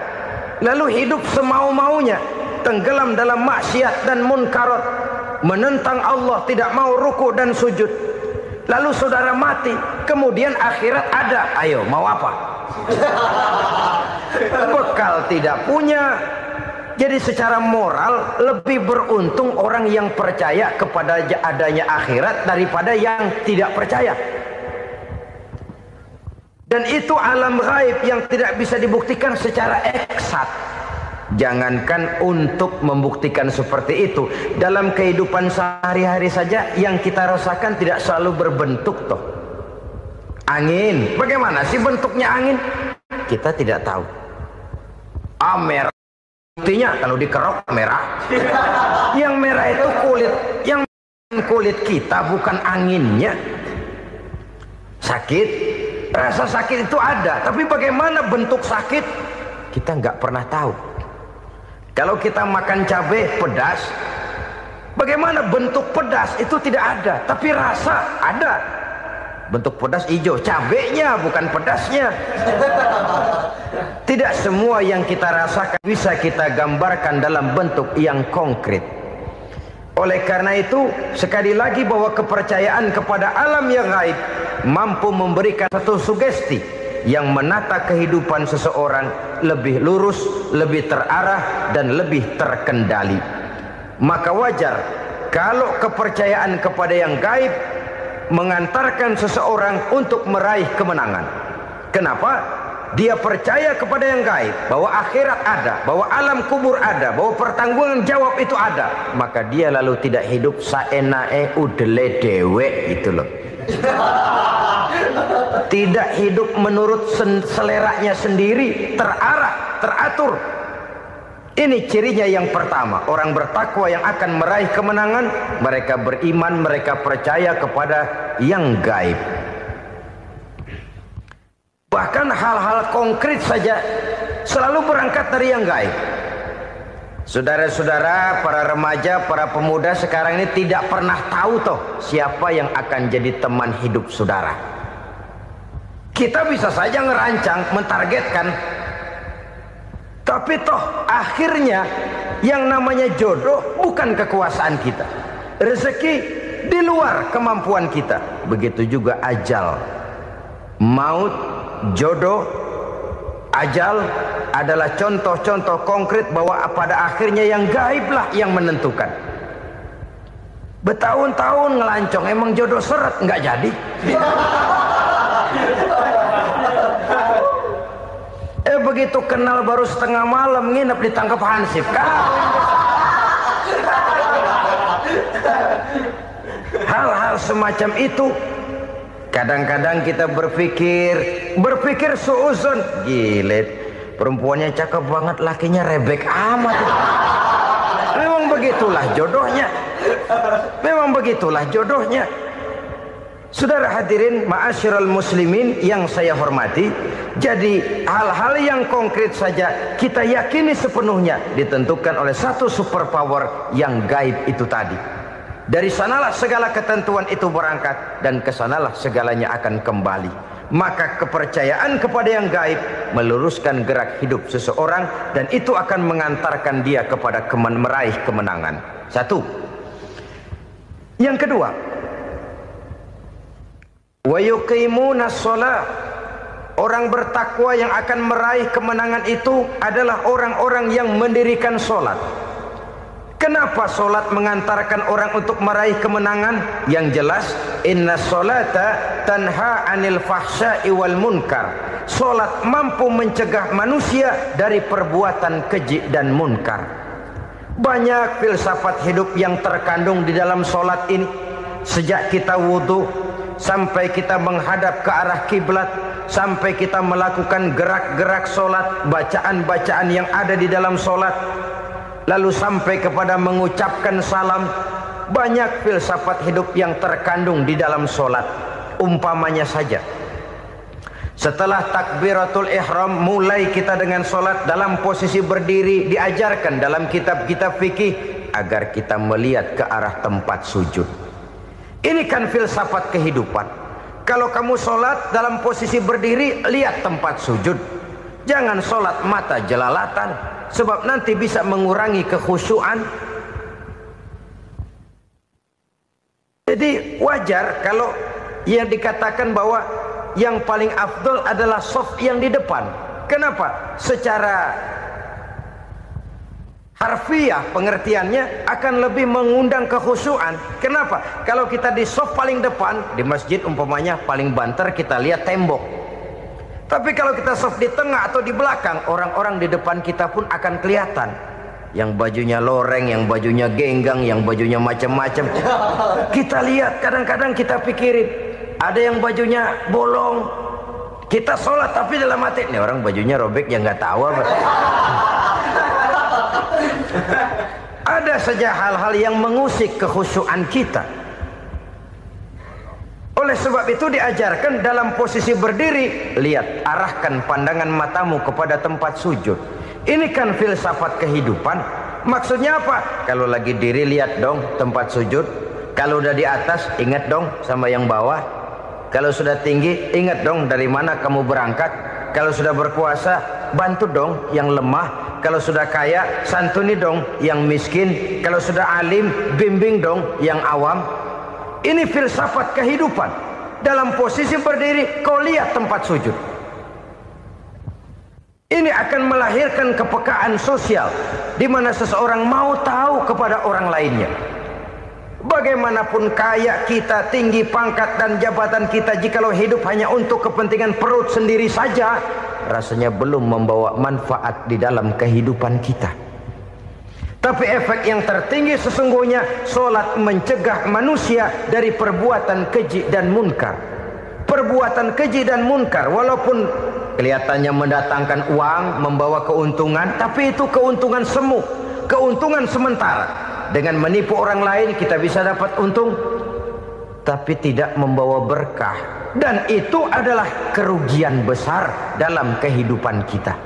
[SPEAKER 1] lalu hidup semau-maunya, tenggelam dalam maksiat dan munkarat, menentang Allah, tidak mau ruku dan sujud, lalu saudara mati, kemudian akhirat ada, ayo mau apa? Bekal tidak punya. Jadi secara moral lebih beruntung orang yang percaya kepada adanya akhirat daripada yang tidak percaya. Dan itu alam gaib yang tidak bisa dibuktikan secara eksat. Jangankan untuk membuktikan seperti itu, dalam kehidupan sehari-hari saja yang kita rasakan tidak selalu berbentuk toh. Angin, bagaimana sih bentuknya angin? Kita tidak tahu. Merah, buktinya kalau dikerok merah. Yang merah itu kulit, yang kulit kita bukan anginnya. Sakit, rasa sakit itu ada, tapi bagaimana bentuk sakit? Kita nggak pernah tahu. Kalau kita makan cabai pedas, bagaimana bentuk pedas itu tidak ada, tapi rasa ada. Bentuk pedas hijau, cabainya bukan pedasnya. Tidak semua yang kita rasakan bisa kita gambarkan dalam bentuk yang konkret. Oleh karena itu, sekali lagi bahwa kepercayaan kepada alam yang gaib mampu memberikan satu sugesti yang menata kehidupan seseorang lebih lurus, lebih terarah, dan lebih terkendali. Maka wajar kalau kepercayaan kepada yang gaib mengantarkan seseorang untuk meraih kemenangan. Kenapa? Dia percaya kepada yang gaib, bahwa akhirat ada, bahwa alam kubur ada, bahwa pertanggungan jawab itu ada. Maka dia lalu tidak hidup saenae udele dewe itu loh. Tidak hidup menurut seleranya sendiri, terarah, teratur. Ini cirinya yang pertama. Orang bertakwa yang akan meraih kemenangan, mereka beriman, mereka percaya kepada yang gaib. Bahkan hal-hal konkret saja selalu berangkat dari yang gaib. Saudara-saudara, para remaja, para pemuda sekarang ini tidak pernah tahu toh siapa yang akan jadi teman hidup saudara. Kita bisa saja ngerancang, mentargetkan, tapi toh akhirnya yang namanya jodoh bukan kekuasaan kita. Rezeki di luar kemampuan kita. Begitu juga ajal. Maut, jodoh, ajal adalah contoh-contoh konkret bahwa pada akhirnya yang gaiblah yang menentukan. Bertahun-tahun ngelancong, emang jodoh seret, nggak jadi. Begitu kenal baru setengah malam nginep ditangkap hansip kan. Hal-hal semacam itu kadang-kadang kita berpikir suuzon, gile, perempuannya cakep banget, lakinya rebek amat. Memang begitulah jodohnya. Memang begitulah jodohnya. Saudara hadirin ma'asyiral muslimin yang saya hormati, jadi hal-hal yang konkret saja kita yakini sepenuhnya ditentukan oleh satu superpower yang gaib itu tadi. Dari sanalah segala ketentuan itu berangkat dan kesanalah segalanya akan kembali. Maka kepercayaan kepada yang gaib meluruskan gerak hidup seseorang dan itu akan mengantarkan dia kepada meraih kemenangan. Satu. Yang kedua, wa yuqimuna shalah. Orang bertakwa yang akan meraih kemenangan itu adalah orang-orang yang mendirikan sholat. Kenapa sholat mengantarkan orang untuk meraih kemenangan? Yang jelas, inna sholata tanha anil fahsya'i wal munkar. Sholat mampu mencegah manusia dari perbuatan keji dan munkar. Banyak filsafat hidup yang terkandung di dalam sholat ini. Sejak kita wudhu sampai kita menghadap ke arah kiblat, sampai kita melakukan gerak-gerak sholat, bacaan-bacaan yang ada di dalam sholat, lalu sampai kepada mengucapkan salam. Banyak filsafat hidup yang terkandung di dalam sholat. Umpamanya saja, setelah takbiratul ihram mulai kita dengan sholat dalam posisi berdiri, diajarkan dalam kitab-kitab fikih agar kita melihat ke arah tempat sujud. Ini kan filsafat kehidupan. Kalau kamu sholat dalam posisi berdiri, lihat tempat sujud. Jangan sholat mata jelalatan, sebab nanti bisa mengurangi kekhusyuan. Jadi wajar kalau yang dikatakan bahwa yang paling afdol adalah shaf yang di depan. Kenapa? Secara harfiah pengertiannya akan lebih mengundang kekhusyuan. Kenapa? Kalau kita di shaf paling depan di masjid umpamanya paling banter kita lihat tembok. Tapi kalau kita shaf di tengah atau di belakang, orang-orang di depan kita pun akan kelihatan. Yang bajunya loreng, yang bajunya genggang, yang bajunya macam-macam. Kita lihat, kadang-kadang kita pikirin, ada yang bajunya bolong. Kita sholat tapi dalam hati, nih orang bajunya robek yang nggak tahu apa. Ada saja hal-hal yang mengusik kekhusyuan kita. Oleh sebab itu diajarkan dalam posisi berdiri, lihat, arahkan pandangan matamu kepada tempat sujud. Ini kan filsafat kehidupan. Maksudnya apa? Kalau lagi diri lihat dong tempat sujud. Kalau udah di atas ingat dong sama yang bawah. Kalau sudah tinggi ingat dong dari mana kamu berangkat. Kalau sudah berkuasa bantu dong yang lemah. Kalau sudah kaya santuni dong yang miskin. Kalau sudah alim bimbing dong yang awam. Ini filsafat kehidupan. Dalam posisi berdiri kau lihat tempat sujud. Ini akan melahirkan kepekaan sosial di mana seseorang mau tahu kepada orang lainnya. Bagaimanapun kaya kita, tinggi pangkat dan jabatan kita, jikalau hidup hanya untuk kepentingan perut sendiri saja, rasanya belum membawa manfaat di dalam kehidupan kita. Tapi efek yang tertinggi sesungguhnya, sholat mencegah manusia dari perbuatan keji dan munkar. Perbuatan keji dan munkar walaupun kelihatannya mendatangkan uang, membawa keuntungan, tapi itu keuntungan semu, keuntungan sementara. Dengan menipu orang lain kita bisa dapat untung, tapi tidak membawa berkah. Dan itu adalah kerugian besar dalam kehidupan kita.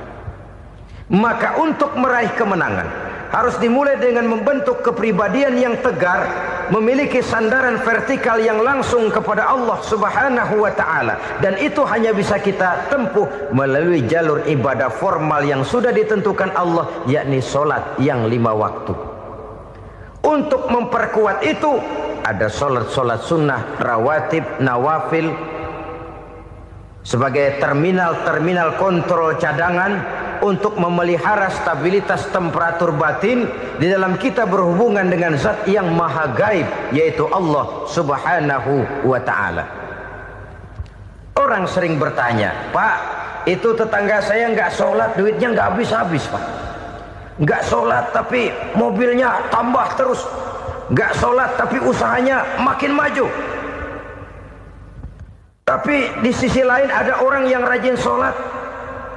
[SPEAKER 1] Maka untuk meraih kemenangan harus dimulai dengan membentuk kepribadian yang tegar, memiliki sandaran vertikal yang langsung kepada Allah Subhanahu wa ta'ala. Dan itu hanya bisa kita tempuh melalui jalur ibadah formal yang sudah ditentukan Allah, yakni sholat yang 5 waktu. Untuk memperkuat itu ada sholat-sholat sunnah, rawatib, nawafil sebagai terminal-terminal kontrol cadangan untuk memelihara stabilitas temperatur batin di dalam kita berhubungan dengan zat yang maha gaib, yaitu Allah Subhanahu wa ta'ala. Orang sering bertanya, Pak, itu tetangga saya nggak sholat, duitnya nggak habis-habis, Pak. Nggak sholat tapi mobilnya tambah terus. Nggak sholat tapi usahanya makin maju. Tapi di sisi lain ada orang yang rajin sholat,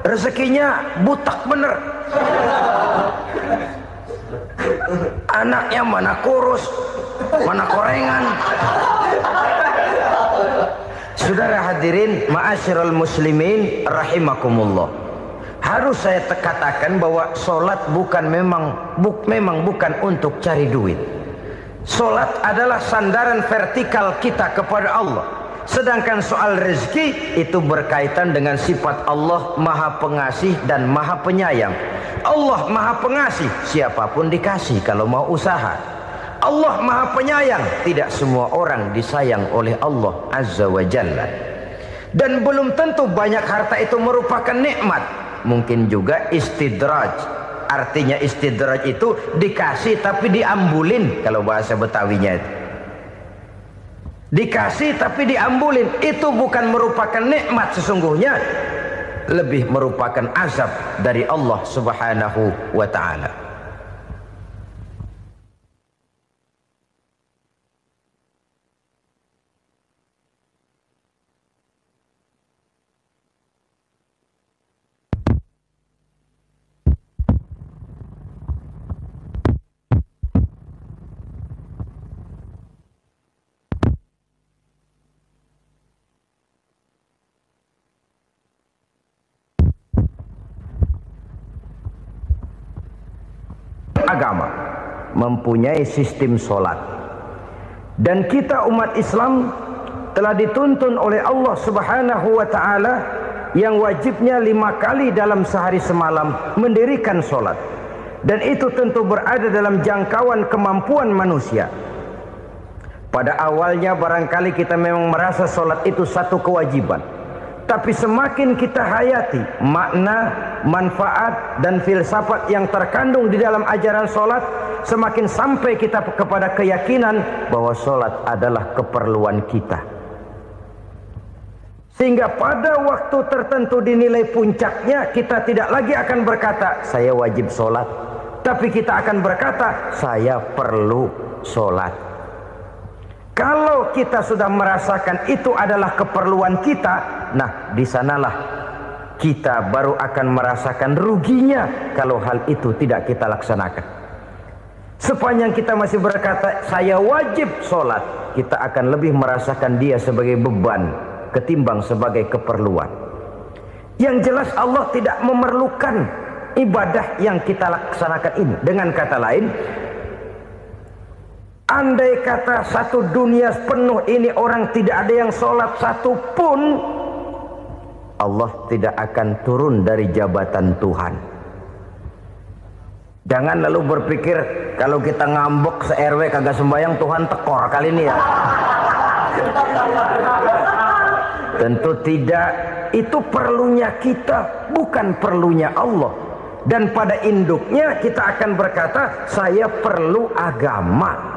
[SPEAKER 1] rezekinya butak bener. Anaknya mana kurus, mana korengan. Saudara hadirin ma'asyiral muslimin rahimakumullah. Harus saya katakan bahwa sholat memang bukan untuk cari duit. Sholat adalah sandaran vertikal kita kepada Allah. Sedangkan soal rezeki itu berkaitan dengan sifat Allah maha pengasih dan maha penyayang. Allah maha pengasih, siapapun dikasih kalau mau usaha. Allah maha penyayang, tidak semua orang disayang oleh Allah Azza wa Jalla. Dan belum tentu banyak harta itu merupakan nikmat. Mungkin juga istidraj. Artinya istidraj itu dikasih tapi diambulin, kalau bahasa Betawinya itu. Dikasih tapi diambulin, itu bukan merupakan nikmat sesungguhnya, lebih merupakan azab dari Allah Subhanahu wa ta'ala. Agama mempunyai sistem sholat, dan kita umat Islam telah dituntun oleh Allah Subhanahu wa ta'ala yang wajibnya 5 kali dalam sehari semalam mendirikan solat, dan itu tentu berada dalam jangkauan kemampuan manusia. Pada awalnya barangkali kita memang merasa solat itu satu kewajiban, tapi semakin kita hayati makna, manfaat dan filsafat yang terkandung di dalam ajaran solat, semakin sampai kita kepada keyakinan bahwa solat adalah keperluan kita. Sehingga pada waktu tertentu dinilai puncaknya, kita tidak lagi akan berkata saya wajib solat, tapi kita akan berkata saya perlu solat. Kalau kita sudah merasakan itu adalah keperluan kita, nah di sanalah kita baru akan merasakan ruginya kalau hal itu tidak kita laksanakan. Sepanjang kita masih berkata saya wajib sholat, kita akan lebih merasakan dia sebagai beban ketimbang sebagai keperluan. Yang jelas Allah tidak memerlukan ibadah yang kita laksanakan ini. Dengan kata lain, andai kata satu dunia penuh ini orang tidak ada yang sholat satu pun, Allah tidak akan turun dari jabatan Tuhan. Jangan lalu berpikir kalau kita ngambek se-RW kagak sembahyang Tuhan tekor kali ini ya. Tentu tidak. Itu perlunya kita, bukan perlunya Allah. Dan pada induknya kita akan berkata saya perlu agama.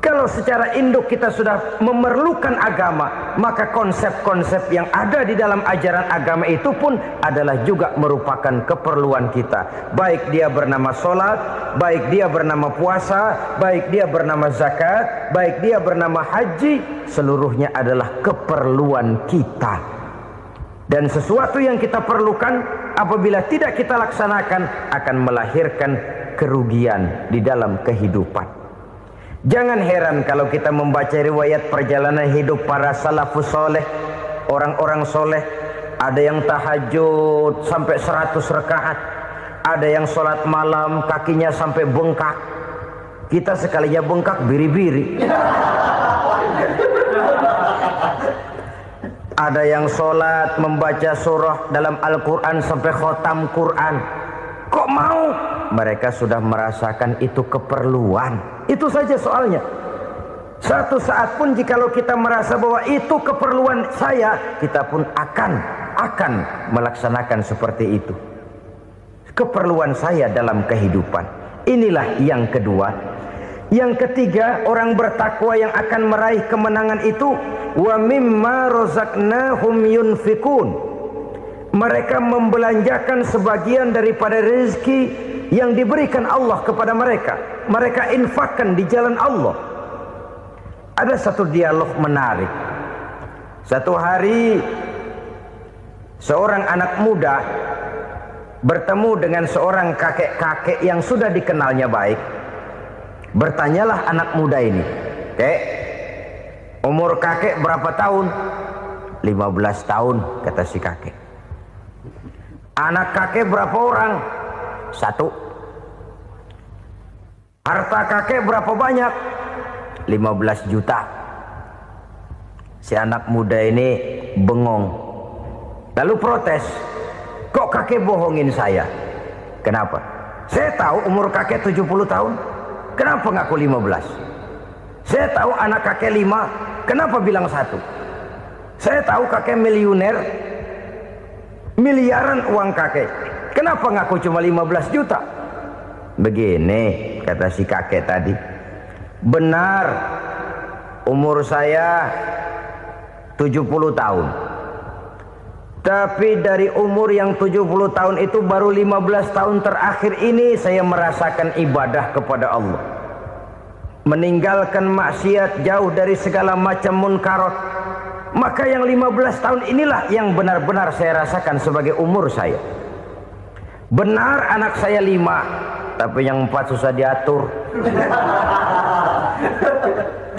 [SPEAKER 1] Kalau secara induk kita sudah memerlukan agama, maka konsep-konsep yang ada di dalam ajaran agama itu pun adalah juga merupakan keperluan kita. Baik dia bernama sholat, baik dia bernama puasa, baik dia bernama zakat, baik dia bernama haji, seluruhnya adalah keperluan kita. Dan sesuatu yang kita perlukan apabila tidak kita laksanakan akan melahirkan kerugian di dalam kehidupan. Jangan heran kalau kita membaca riwayat perjalanan hidup para salafus soleh, orang-orang soleh. Ada yang tahajud sampai 100 rakaat, ada yang sholat malam kakinya sampai bengkak. Kita sekalinya bengkak biri-biri. Ada yang sholat membaca surah dalam Al-Quran sampai khotam Quran. Kok mau? Mereka sudah merasakan itu keperluan. Itu saja soalnya. Satu saat pun jikalau kita merasa bahwa itu keperluan saya, kita pun akan melaksanakan seperti itu. Keperluan saya dalam kehidupan. Inilah yang kedua. Yang ketiga, orang bertakwa yang akan meraih kemenangan itu, wa mimma razaqnahum yunfikun. Mereka membelanjakan sebagian daripada rezeki yang diberikan Allah kepada mereka. Mereka infakkan di jalan Allah. Ada satu dialog menarik. Satu hari seorang anak muda bertemu dengan seorang kakek-kakek yang sudah dikenalnya baik. Bertanyalah anak muda ini, "Kek, umur kakek berapa tahun?" 15 tahun, kata si kakek. "Anak kakek berapa orang?" 1. "Harta kakek berapa banyak?" 15 juta. Si anak muda ini bengong, lalu protes, "Kok kakek bohongin saya?" "Kenapa?" "Saya tahu umur kakek 70 tahun. Kenapa ngaku 15? Saya tahu anak kakek 5. Kenapa bilang 1? Saya tahu kakek miliuner, miliaran uang kakek. Kenapa ngaku cuma 15 juta? Begini, kata si kakek tadi. Benar, umur saya 70 tahun. Tapi dari umur yang 70 tahun itu baru 15 tahun terakhir ini saya merasakan ibadah kepada Allah. Meninggalkan maksiat, jauh dari segala macam munkarat. Maka yang 15 tahun inilah yang benar-benar saya rasakan sebagai umur saya. Benar anak saya 5, tapi yang 4 susah diatur.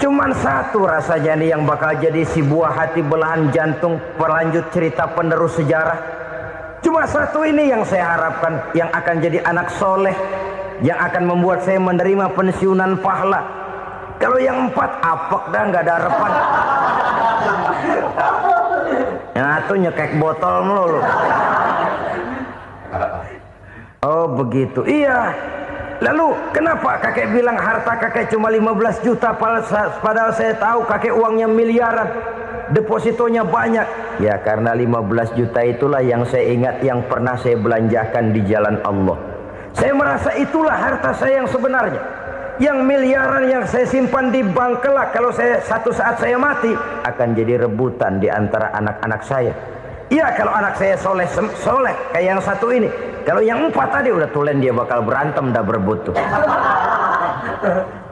[SPEAKER 1] Cuman 1 rasanya nih yang bakal jadi si buah hati belahan jantung pelanjut cerita penerus sejarah. Cuma 1 ini yang saya harapkan, yang akan jadi anak soleh, yang akan membuat saya menerima pensiunan pahala. Kalau yang 4 apek dah, nggak ada harapan. Tuh nyekek botol melulu. Oh begitu. Iya. Lalu kenapa kakek bilang harta kakek cuma 15 juta padahal saya tahu kakek uangnya miliaran, depositonya banyak? Ya karena 15 juta itulah yang saya ingat yang pernah saya belanjakan di jalan Allah. Saya merasa itulah harta saya yang sebenarnya. Yang miliaran yang saya simpan di bank kelak kalau satu saat saya mati akan jadi rebutan di antara anak-anak saya. Iya kalau anak saya soleh kayak yang satu ini. Kalau yang 4 tadi udah tulen dia bakal berantem dah berebut tuh.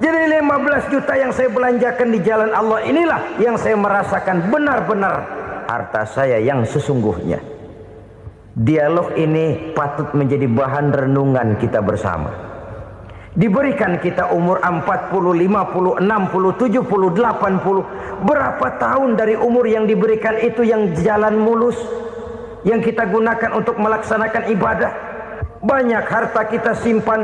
[SPEAKER 1] Jadi 15 juta yang saya belanjakan di jalan Allah inilah yang saya merasakan benar-benar harta saya yang sesungguhnya. Dialog ini patut menjadi bahan renungan kita bersama. Diberikan kita umur 40, 50, 60, 70, 80. Berapa tahun dari umur yang diberikan itu yang jalan mulus, yang kita gunakan untuk melaksanakan ibadah? Banyak harta kita simpan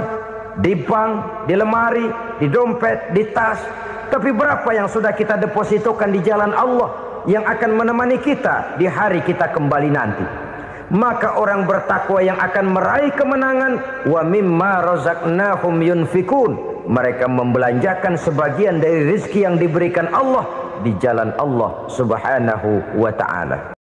[SPEAKER 1] di bank, di lemari, di dompet, di tas. Tapi berapa yang sudah kita depositokan di jalan Allah yang akan menemani kita di hari kita kembali nanti? Maka orang bertakwa yang akan meraih kemenangan, wa mimma razaqnahum yunfikun, mereka membelanjakan sebagian dari rezeki yang diberikan Allah di jalan Allah Subhanahu wa ta'ala.